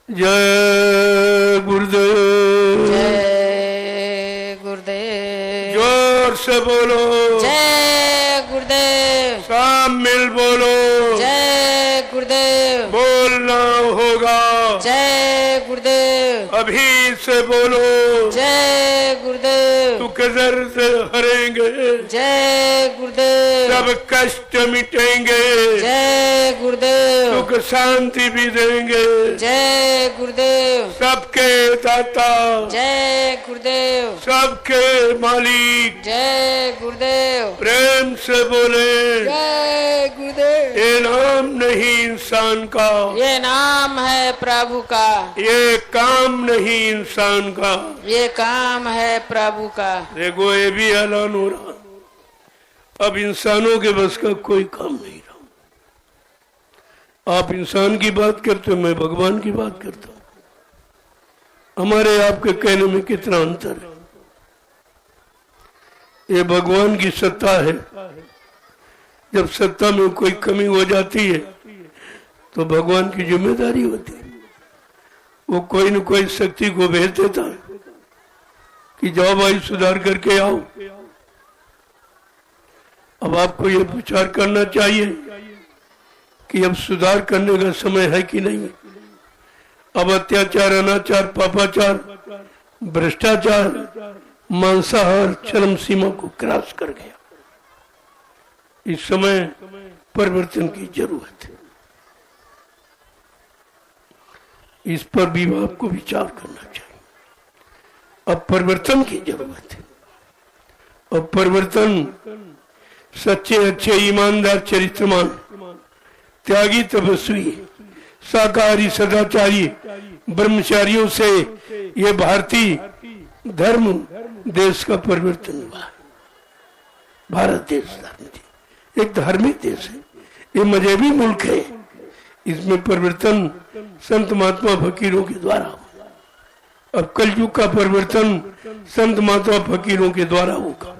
जय गुरुदेव। जय गुरुदेव। जोर से बोलो। जय गुरुदेव। सब मिल बोलो। जय गुरुदेव। बोलना होगा। जय गुरुदेव। अभी से बोलो। जय गुरुदेव। तू किधर से हरेंगे, जय गुरुदेव। सब कष्ट मिटेंगे, जय गुरुदेव। सुख शांति भी देंगे। जय गुरुदेव। सबके दाता, जय गुरुदेव। सबके मालिक, जय गुरुदेव। प्रेम से बोले। जय गुरुदेव। ये नाम नहीं इंसान का, ये नाम है प्रभु का। ये काम नहीं इंसान का, ये काम है प्रभु का। देखो ये भी ऐलान हो रहा। अब इंसानों के बस का कोई काम नहीं रहा। आप इंसान की बात करते हो, मैं भगवान की बात करता हूं। हमारे आपके कहने में कितना अंतर है। ये भगवान की सत्ता है। जब सत्ता में कोई कमी हो जाती है तो भगवान की जिम्मेदारी होती है, वो कोई न कोई शक्ति को भेज देता है कि जाओ भाई सुधार करके आओ। अब आपको ये विचार करना चाहिए कि अब सुधार करने का समय है कि नहीं। अब अत्याचार, अनाचार, पापाचार, भ्रष्टाचार, मांसाहार चरम सीमा को क्रॉस कर गया। इस समय परिवर्तन की जरूरत है। इस पर भी आपको विचार करना चाहिए। अब परिवर्तन की जरूरत है। और परिवर्तन सच्चे, अच्छे, ईमानदार, चरित्रमान, त्यागी, तपस्वी, शाकाहारी, सदाचारी, ब्रह्मचारियों से ये भारतीय धर्म देश का परिवर्तन हुआ। भारत देश एक धार्मिक देश है, ये मजहबी मुल्क है। इसमें परिवर्तन संत महात्मा फकीरों के द्वारा हुआ। अब कलयुग का परिवर्तन संत महात्मा फकीरों के द्वारा होगा।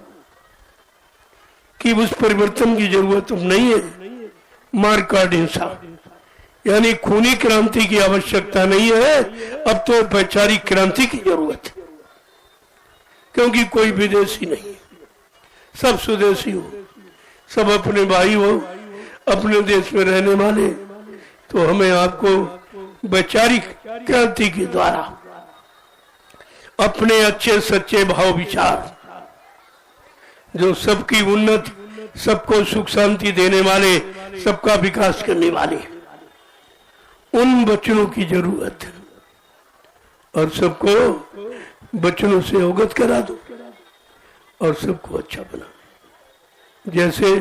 कि उस परिवर्तन की जरूरत अब नहीं है। मार काट हिंसा यानी खूनी क्रांति की आवश्यकता नहीं है। अब तो वैचारिक क्रांति की जरूरत है, क्योंकि कोई विदेशी नहीं है, सब स्वदेशी हो, सब अपने भाई हो, अपने देश में रहने वाले। तो हमें आपको वैचारिक क्रांति के द्वारा अपने अच्छे सच्चे भाव विचार, जो सबकी उन्नति, सबको सुख शांति देने वाले, सबका विकास करने वाले, उन वचनों की जरूरत है। और सबको वचनों से अवगत करा दो और सबको अच्छा बना। जैसे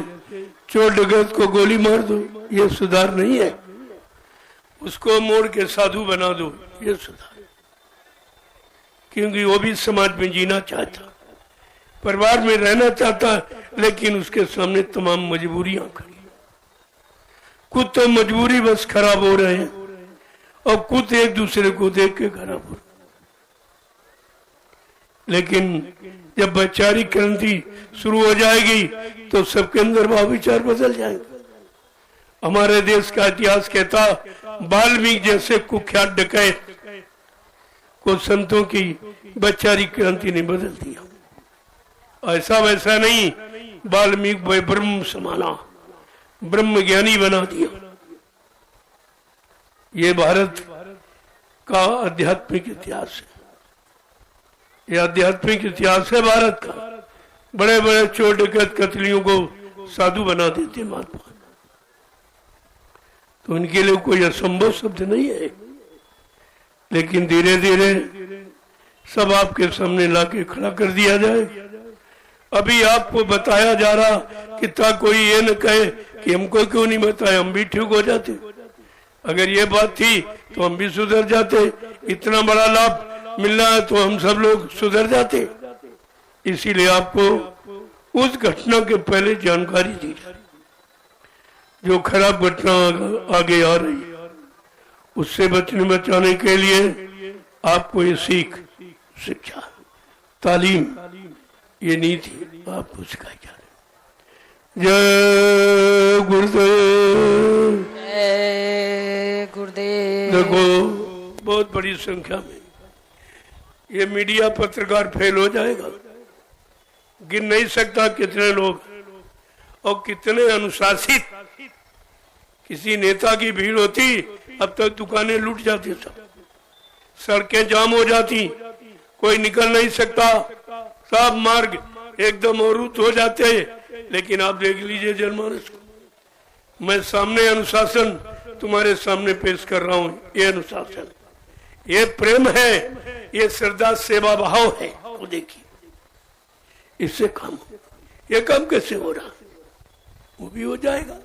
चोर डकैत को गोली मार दो, ये सुधार नहीं है। उसको मोड़ के साधु बना दो, ये सुधार। क्योंकि वो भी समाज में जीना चाहता, परिवार में रहना चाहता, लेकिन उसके सामने तमाम मजबूरियां खड़ी। कुछ तो मजबूरी बस खराब हो रहे हैं और कुछ एक दूसरे को देख के खराब हो रहे। लेकिन जब वैचारिक क्रांति शुरू हो जाएगी तो सबके अंदर भाव विचार बदल जाएंगे। हमारे देश का इतिहास कहता, वाल्मीकि जैसे कुख्यात डकैत को संतों की वैचारिक क्रांति ने बदल दिया। ऐसा वैसा नहीं, वाल्मीकि ब्रह्म समाना, ब्रह्म ज्ञानी बना दिया। ये भारत का आध्यात्मिक इतिहास है। ये आध्यात्मिक इतिहास है भारत का। बड़े बड़े चोर डकैत कतलियों को साधु बना देते महात्मा। तो उनके लिए कोई असंभव शब्द नहीं है। लेकिन धीरे धीरे सब आपके सामने लाके खड़ा कर दिया जाए। अभी आपको बताया जा रहा कि कोई ये न कहे कि हमको क्यों नहीं बताया, हम भी ठीक हो जाते। अगर ये बात थी तो हम भी सुधर जाते। इतना बड़ा लाभ मिल रहा है तो हम सब लोग सुधर जाते। इसीलिए आपको उस घटना के पहले जानकारी दी जाए। जो खराब घटना आगे आ रही है उससे बचाने के लिए आपको ये शिक्षा, तालीम, ये नीति आपको सिखाई जा रही। जय गुरुदेव। जय गुरुदेव। देखो बहुत बड़ी संख्या में ये मीडिया पत्रकार फेल हो जाएगा। गिन नहीं सकता कितने लोग और कितने अनुशासित। किसी नेता की भीड़ होती अब तक दुकानें लूट जाती, सब सड़कें जाम हो जाती, कोई निकल नहीं सकता, सब मार्ग एकदम अवरुद्ध हो जाते। लेकिन आप देख लीजिए जनमानस को। मैं सामने अनुशासन तुम्हारे सामने पेश कर रहा हूँ। ये अनुशासन, ये प्रेम है, ये श्रद्धा सेवा भाव है। वो देखिए इससे काम, ये काम कैसे हो रहा, वो भी हो जाएगा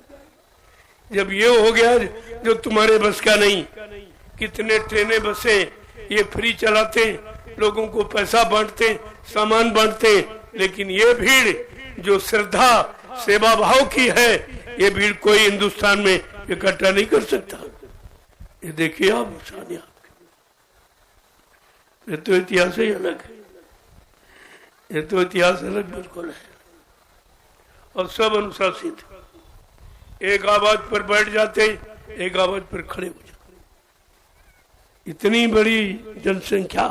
जब ये हो गया जो तुम्हारे बस का नहीं। कितने ट्रेनें बसे ये फ्री चलाते, लोगों को पैसा बांटते, सामान बांटते, लेकिन ये भीड़ जो श्रद्धा सेवा भाव की है, ये भीड़ कोई हिंदुस्तान में इकट्ठा नहीं कर सकता। ये देखिए आप निशानी आपके, ये तो इतिहास ही अलग है। ये तो इतिहास अलग बिल्कुल है। और सब अनुशासित, एक आवाज पर बैठ जाते, एक आवाज पर खड़े हो जाते। इतनी बड़ी जनसंख्या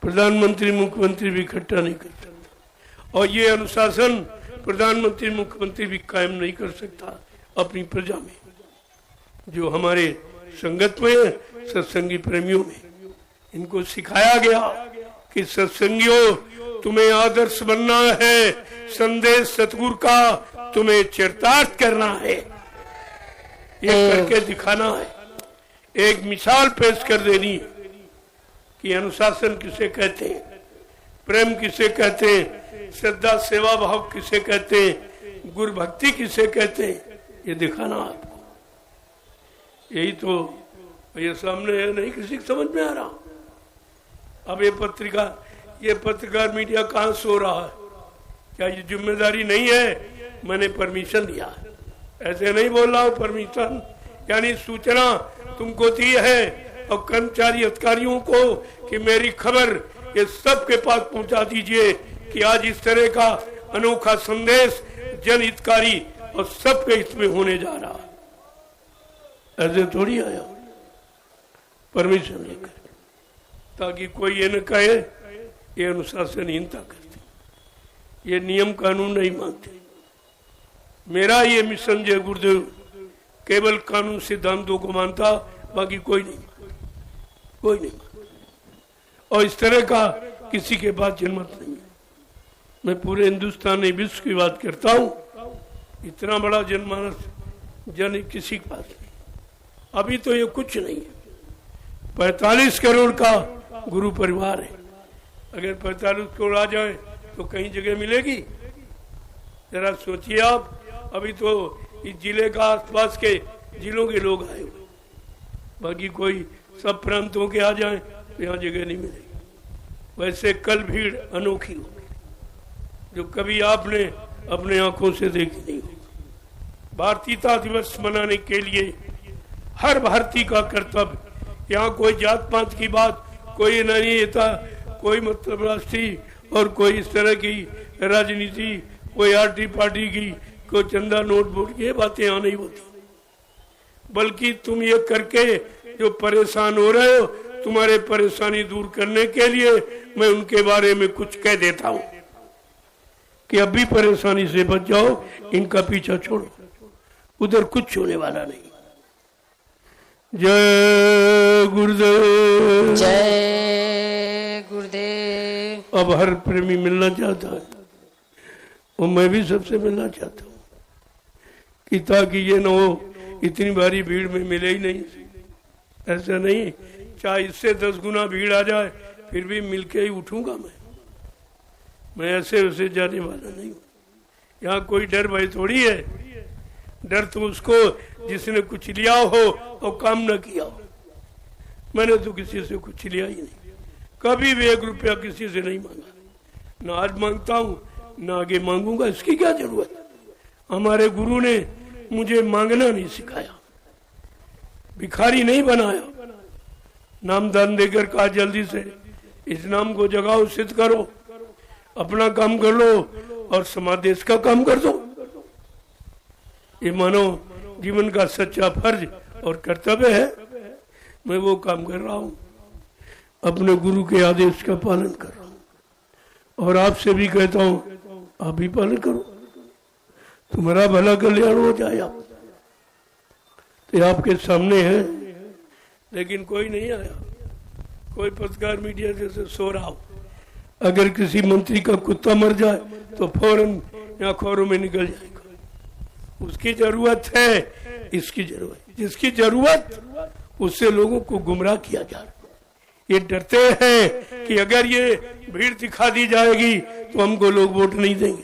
प्रधानमंत्री मुख्यमंत्री भी इकट्ठा नहीं कर सकता। और ये अनुशासन प्रधानमंत्री मुख्यमंत्री भी कायम नहीं कर सकता अपनी प्रजा में। जो हमारे संगत में है, सत्संगी प्रेमियों में, इनको सिखाया गया कि सत्संगियों तुम्हें आदर्श बनना है, संदेश सतगुरु का तुम्हें चरितार्थ करना है, ये करके दिखाना है। एक मिसाल पेश कर देनी कि अनुशासन किसे कहते हैं, प्रेम किसे कहते हैं, श्रद्धा सेवा भाव किसे कहते हैं, गुरु भक्ति किसे कहते हैं, ये दिखाना आपको। यही तो ये सामने है, नहीं किसी को समझ में आ रहा। अब ये पत्रकार मीडिया कहाँ सो रहा है? क्या ये जिम्मेदारी नहीं है? मैंने परमिशन दिया है, ऐसे नहीं बोल रहा हूँ। परमिशन यानी सूचना तुमको दी है और कर्मचारी अधिकारियों को कि मेरी खबर ये सबके पास पहुंचा दीजिए कि आज इस तरह का अनोखा संदेश जनहितकारी और सबके हित में होने जा रहा है। ऐसे थोड़ी आया परमिशन लेकर, ताकि कोई ये न कहे ये अनुशासनहीनता करते, ये नियम कानून नहीं मानते। मेरा ये मिशन जय गुरुदेव केवल कानून सिद्धांतों को मानता, बाकी कोई नहीं मानता। और इस तरह का किसी के पास जनमत नहीं है। मैं पूरे हिंदुस्तान नहीं विश्व की बात करता हूँ। इतना बड़ा जनमानस जन किसी के पास नहीं। अभी तो ये कुछ नहीं है। 45 करोड़ का गुरु परिवार है। अगर 45 करोड़ आ जाए तो कहीं जगह मिलेगी? जरा सोचिए आप। अभी तो इस जिले का आसपास के जिलों के लोग आए हुए, बाकी कोई सब प्रांतों के आ जाएं तो यहाँ जगह नहीं मिलेगी। वैसे कल भीड़ अनोखी होगी जो कभी आपने अपने आंखों से देखी नहीं होगी। भारतीयता दिवस मनाने के लिए हर भारतीय का कर्तव्य, यहाँ कोई जात पात की बात कोई नहीं था, कोई मतलब राष्ट्रीय और कोई इस तरह की राजनीति, कोई आरटी पार्टी की, कोई चंदा नोट बोर्ड की, ये बातें यहाँ नहीं होती। बल्कि तुम ये करके जो परेशान हो रहे हो, तुम्हारे परेशानी दूर करने के लिए मैं उनके बारे में कुछ कह देता हूँ कि अभी परेशानी से बच जाओ, इनका पीछा छोड़ो, उधर कुछ होने वाला नहीं। जय गुरुदेव। जय गुरुदेव। अब हर प्रेमी मिलना चाहता है और मैं भी सबसे मिलना चाहता हूँ कि ताकि ये न हो इतनी भारी भीड़ में मिले ही नहीं। ऐसा नहीं, चाहे इससे 10 गुना भीड़ आ जाए फिर भी मिलके ही उठूंगा मैं ऐसे उसे जाने वाला नहीं हूँ। यहाँ कोई डर भय थोड़ी है। डर तो उसको जिसने कुछ लिया हो और काम न किया हो। मैंने तो किसी से कुछ लिया ही नहीं, कभी भी 1 रुपया किसी से नहीं मांगा, ना आज मांगता हूँ ना आगे मांगूंगा। इसकी क्या जरूरत? हमारे गुरु ने मुझे मांगना नहीं सिखाया, भिखारी नहीं बनाया। नाम दान देकर कहा जल्दी से इस नाम को जगाओ, सिद्ध करो, अपना काम कर लो और समाज देश का काम कर दो। ये मानो जीवन का सच्चा फर्ज और कर्तव्य है। मैं वो काम कर रहा हूँ, अपने गुरु के आदेश का पालन कर रहा हूँ और आपसे भी कहता हूँ आप भी पालन करो, तुम्हारा भला कल्याण हो जाए। आप तो आपके सामने है, लेकिन कोई नहीं आया। कोई पत्रकार मीडिया जैसे सो रहा हो, अगर किसी मंत्री का कुत्ता मर जाए तो फौरन अखबारों में निकल जाएगा। उसकी जरूरत है, इसकी जरूरत, जिसकी जरूरत उससे लोगों को गुमराह किया जा रहा है। ये डरते हैं कि अगर ये भीड़ दिखा दी जाएगी तो हमको लोग वोट नहीं देंगे।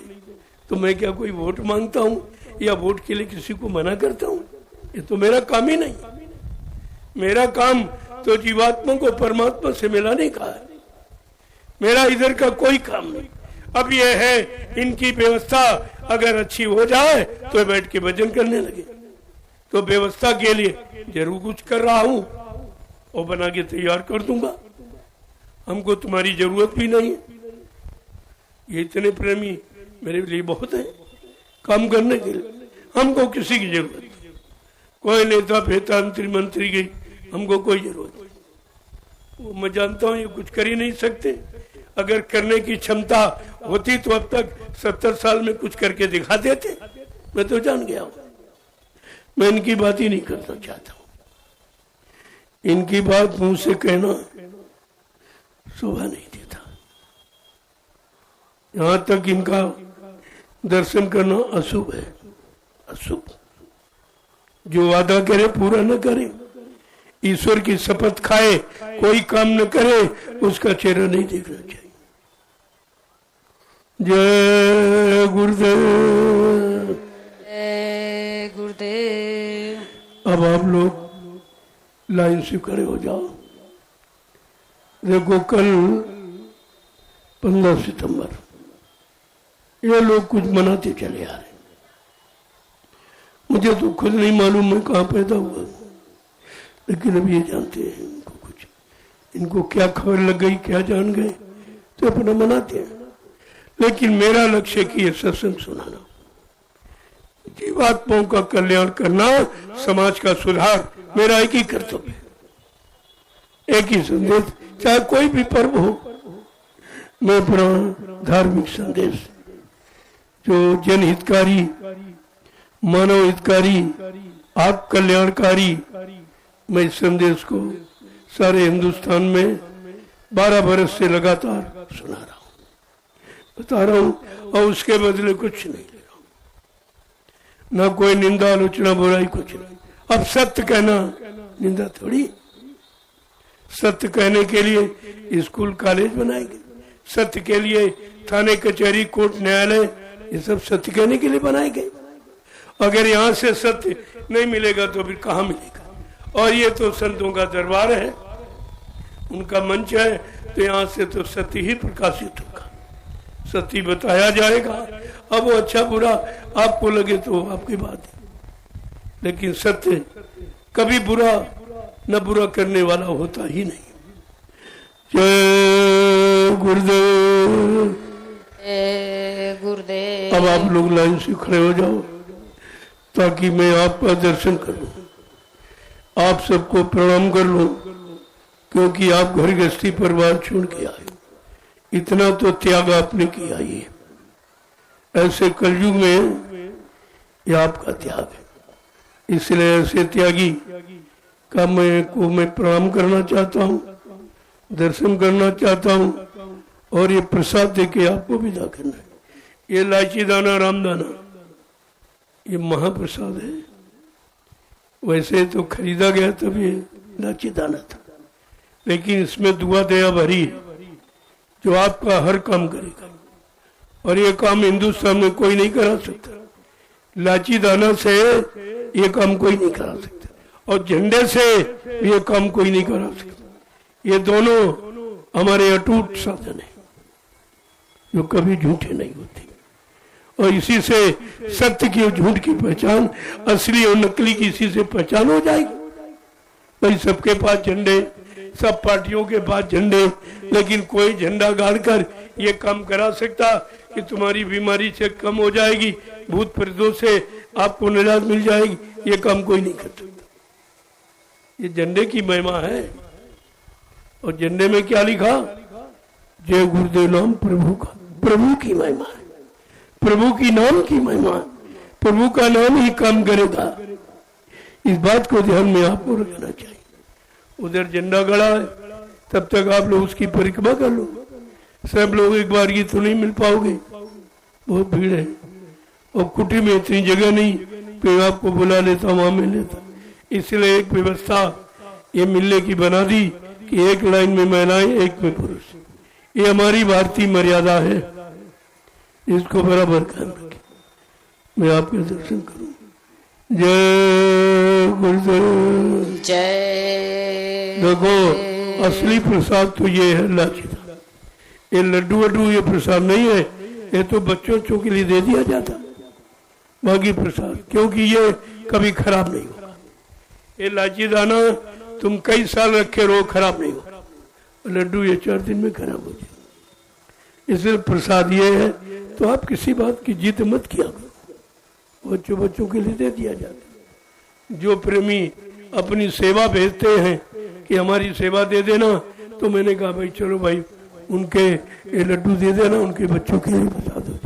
तो मैं क्या कोई वोट मांगता हूँ या वोट के लिए किसी को मना करता हूँ? ये तो मेरा काम ही नहीं। मेरा काम तो जीवात्मा को परमात्मा से मिलाने का है। मेरा इधर का कोई काम नहीं। अब ये है इनकी व्यवस्था अगर अच्छी हो जाए तो बैठ के भजन करने लगे। तो व्यवस्था के लिए जरूर कुछ कर रहा हूँ और बना के तैयार कर दूंगा। हमको तुम्हारी जरूरत भी नहीं है। ये इतने प्रेमी मेरे लिए बहुत है काम करने के लिए। हमको किसी की जरूरत नहीं। कोई नेता फेता मंत्री की हमको कोई जरूरत नहीं। वो मैं जानता हूँ ये कुछ कर ही नहीं सकते। अगर करने की क्षमता होती तो अब तक 70 साल में कुछ करके दिखा देते। मैं तो जान गया हूँ। मैं इनकी बात ही नहीं करना चाहता हूँ। इनकी बात मुंह से कहना शोभा नहीं देता। यहाँ तक इनका दर्शन करना अशुभ है, अशुभ। जो वादा करे पूरा न करे, ईश्वर की शपथ खाए कोई काम न करे, उसका चेहरा नहीं देखना चाहिए। जय गुरुदेव। जय गुरुदेव। अब आप लोग लाइन से खड़े हो जाओ। देखो कल 15 सितंबर ये लोग कुछ मनाते चले आ रहे। मुझे तो खुद नहीं मालूम मैं कहाँ पैदा हुआ, लेकिन अब ये जानते हैं इनको कुछ, इनको क्या खबर लग गई, क्या जान गए तो अपना मनाते हैं। लेकिन मेरा लक्ष्य कि ये सत्संग सुनाना, जीवात्माओं का कल्याण करना, समाज का सुधार मेरा एक ही कर्तव्य, एक ही संदेश। चाहे कोई भी पर्व हो, मैं अपना धार्मिक संदेश जो जनहितकारी, मानव हितकारी, आप कल्याणकारी, मैं इस संदेश को सारे हिंदुस्तान में 12 बरस से लगातार सुना रहा हूँ, बता रहा हूँ, और उसके बदले कुछ नहीं ले रहा हूँ। ना कोई निंदा आलोचना बुराई, कुछ नहीं। अब सत्य कहना निंदा थोड़ी। सत्य कहने के लिए स्कूल कॉलेज बनाए गए, सत्य के लिए थाने कचहरी कोर्ट न्यायालय, ये सब सत्य कहने के लिए बनाए गए। अगर यहाँ से सत्य नहीं मिलेगा तो फिर कहाँ मिलेगा? और ये तो संतों का दरबार है, उनका मंच है, तो यहाँ से तो सत्य ही प्रकाशित होगा, सत्य बताया जाएगा। अब वो अच्छा बुरा आपको लगे तो आपकी बात है, लेकिन सत्य कभी बुरा न बुरा करने वाला होता ही नहीं। जय गुरुदेव। जय गुरुदेव। अब आप लोग लाइन से खड़े हो जाओ ताकि मैं आपका दर्शन कर लूं, आप सबको प्रणाम कर लूं, क्योंकि आप घर गृहस्थी परिवार छोड़ के आए। इतना तो त्याग आपने किया ही है। ऐसे कलयुग में ये आपका त्याग है, इसलिए ऐसे त्यागी का मैं प्रणाम करना चाहता हूँ, दर्शन करना चाहता हूँ, और ये प्रसाद देके आपको विदा करना है। ये इलायची दाना, रामदाना, ये महाप्रसाद है। वैसे तो खरीदा गया तब ये लाची दाना था, लेकिन इसमें दुआ दया भरी है जो आपका हर काम करेगा। और ये काम हिंदुस्तान में कोई नहीं करा सकता। लाची दाना से ये काम कोई नहीं करा सकता, और झंडे से ये काम कोई नहीं करा सकता। ये दोनों हमारे अटूट साधन है जो कभी झूठे नहीं होते, और इसी से सत्य की और झूठ की पहचान, असली और नकली की इसी से पहचान हो जाएगी। भाई सबके पास झंडे, सब पार्टियों के पास झंडे, लेकिन कोई झंडा गाड़कर ये काम करा सकता कि तुम्हारी बीमारी से कम हो जाएगी, भूत प्रेतों से आपको निजात मिल जाएगी, ये काम कोई नहीं कर सकता। ये झंडे की महिमा है। और झंडे में क्या लिखा? जय गुरुदेव नाम प्रभु का। प्रभु की महिमा है, प्रभु की नाम की महिमा है। प्रभु का नाम ही काम करेगा, इस बात को ध्यान में आपको रखना चाहिए। उधर झंडा गड़ा है, तब तक आप लोग उसकी परिक्रमा कर लो। सब लोग एक बार की तो नहीं मिल पाओगे, बहुत भीड़ है, और कुटी में इतनी जगह नहीं कि आपको बुला लेता वहां मिल लेता। इसलिए एक व्यवस्था ये मिलने की बना दी कि एक लाइन में महिलाएं, एक में पुरुष। ये हमारी भारतीय मर्यादा है, इसको बराबर ख्याल रखें। मैं आपके दर्शन करूं। जय गुरुदेव। जय। देखो असली प्रसाद तो ये है लाची दाना। ये लड्डू वड्डू ये प्रसाद नहीं है, ये तो बच्चों के लिए दे दिया जाता बाकी प्रसाद, क्योंकि ये कभी खराब नहीं होगा। ये लाची दाना तुम कई साल रखे रहो, खराब नहीं होगा। लड्डू ये 4 दिन में खराब हो जाए। इसलिए प्रसाद ये है, तो आप किसी बात की जिद मत किया करो, बच्चों के लिए दे दिया जाता है। जो प्रेमी अपनी सेवा भेजते हैं कि हमारी सेवा दे देना, तो मैंने कहा भाई चलो भाई उनके ये लड्डू दे देना, उनके बच्चों के लिए बता दो।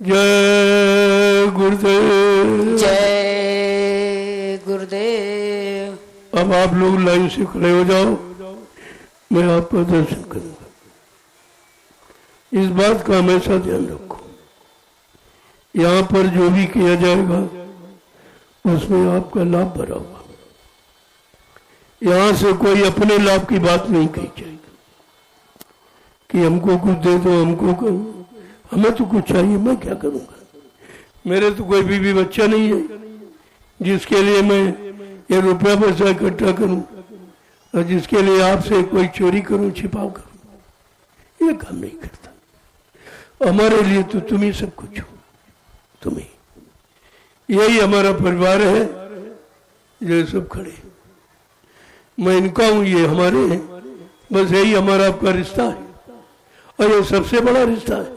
जय गुरुदेव। जय गुरुदेव। अब आप लोग लाइन से खड़े हो जाओ, मैं आपका दर्शन करूंगा। इस बात का हमेशा ध्यान रखो, यहाँ पर जो भी किया जाएगा उसमें आपका लाभ भरा होगा। यहाँ से कोई अपने लाभ की बात नहीं कही जाएगी कि हमको कुछ दे दो, हमको हमें तो कुछ चाहिए, मैं क्या करूंगा। मेरे तो कोई बीवी बच्चा नहीं है जिसके लिए मैं ये रुपया पैसा इकट्ठा करूं, और जिसके लिए आपसे कोई चोरी करूं, छिपाव करूं, ये काम नहीं करता। हमारे लिए तो तुम ही सब कुछ हो, तुम्हें। यही हमारा परिवार है, ये सब खड़े, मैं इनका हूं, ये हमारे हैं, बस यही हमारा आपका रिश्ता है। और ये सबसे बड़ा रिश्ता है,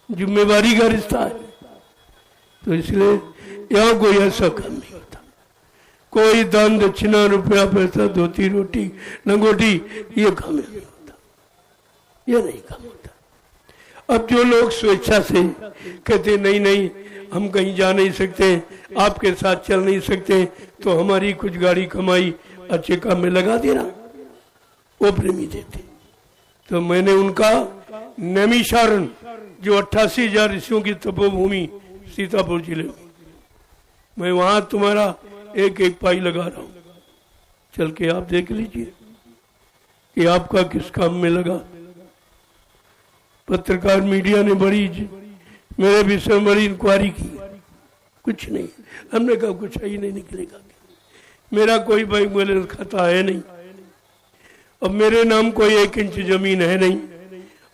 जिम्मेवारी का रिश्ता है। तो इसलिए यहाँ कोई ऐसा काम नहीं होता, कोई दान दक्षिणा, रुपया पैसा, धोती रोटी लंगोटी, ये काम नहीं होता, ये नहीं काम होता। अब जो लोग स्वेच्छा से कहते नहीं नहीं हम कहीं जा नहीं सकते, आपके साथ चल नहीं सकते, तो हमारी कुछ गाड़ी कमाई अच्छे काम में लगा देना, वो प्रेमी देते। तो मैंने उनका नैमिषारण, जो 88,000 ऋषियों की तपोभूमि सीतापुर जिले में, मैं वहां तुम्हारा एक एक पाई लगा रहा हूं, चल के आप देख लीजिए कि आपका किस काम में लगा। पत्रकार मीडिया ने बड़ी मेरे विषय में बड़ी इंक्वायरी की, कुछ नहीं, हमने कहा कुछ ही नहीं निकलेगा। मेरा कोई बैंक बैलेंस खाता है नहीं, और मेरे नाम कोई 1 इंच जमीन है नहीं,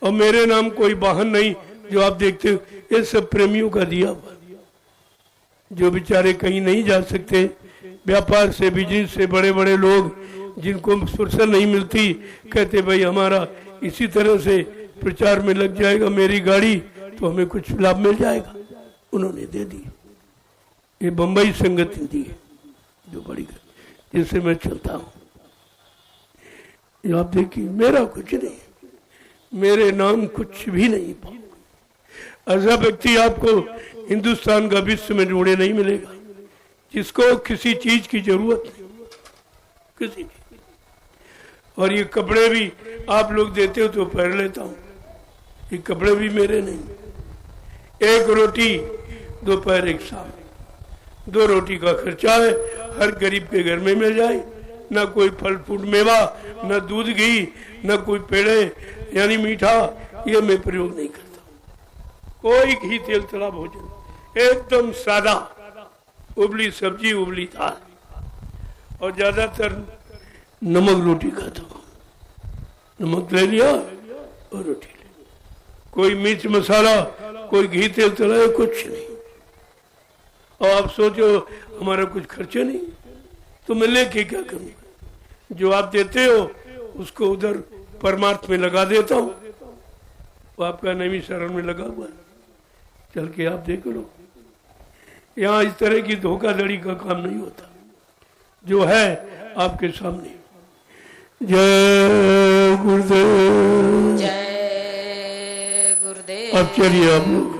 और मेरे नाम कोई वाहन नहीं जो आप देखते हो। ये सब प्रेमियों का दिया हुआ, जो बेचारे कहीं नहीं जा सकते, व्यापार से, बिजनेस से, बड़े बड़े लोग जिनको फुर्सत नहीं मिलती, कहते भाई हमारा इसी तरह से प्रचार में लग जाएगा मेरी गाड़ी, तो हमें कुछ लाभ मिल जाएगा। उन्होंने दे दी। ये बंबई संगठन दी है, जो बड़ी जिससे मैं चलता हूँ। आप देखिए, मेरा कुछ नहीं, मेरे नाम कुछ भी नहीं। ऐसा व्यक्ति आपको हिंदुस्तान का विश्व में जोड़े नहीं मिलेगा, जिसको किसी चीज की जरूरत नहीं, किसी की। और ये कपड़े भी आप लोग देते हो तो पहन लेता हूँ, ये कपड़े भी मेरे नहीं। एक रोटी दोपहर एक शाम, 2 रोटी का खर्चा है, हर गरीब के घर में मिल जाए, ना कोई फल फूट मेवा, ना दूध घी, ना कोई पेड़े यानी मीठा, ये मैं प्रयोग नहीं करता। कोई घी तेल तला भोजन, एकदम सादा, उबली सब्जी, उबली दाल, और ज्यादातर नमक रोटी खाता हूँ। नमक ले लिया और रोटी ले, कोई मिर्च मसाला, कोई घी तेल तला, कुछ नहीं। और आप सोचो हमारा कुछ खर्चा नहीं, तो मैं लेके क्या करूँगा? जो आप देते हो उसको उधर परमार्थ में लगा देता हूँ, वो आपका नवी शरण में लगा हुआ है, चल के आप देख लो। यहाँ इस तरह की धोखाधड़ी का काम नहीं होता, जो है आपके सामने। जय गुरुदेव, जय गुरुदेव। अब चलिए आप लोग।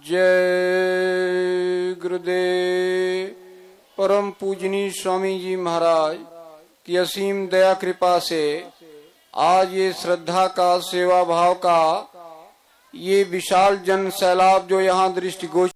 जय गुरुदेव। परम पूजनीय स्वामी जी महाराज की असीम दया कृपा से आज ये श्रद्धा का, सेवा भाव का ये विशाल जन सैलाब जो यहाँ दृष्टिगोचर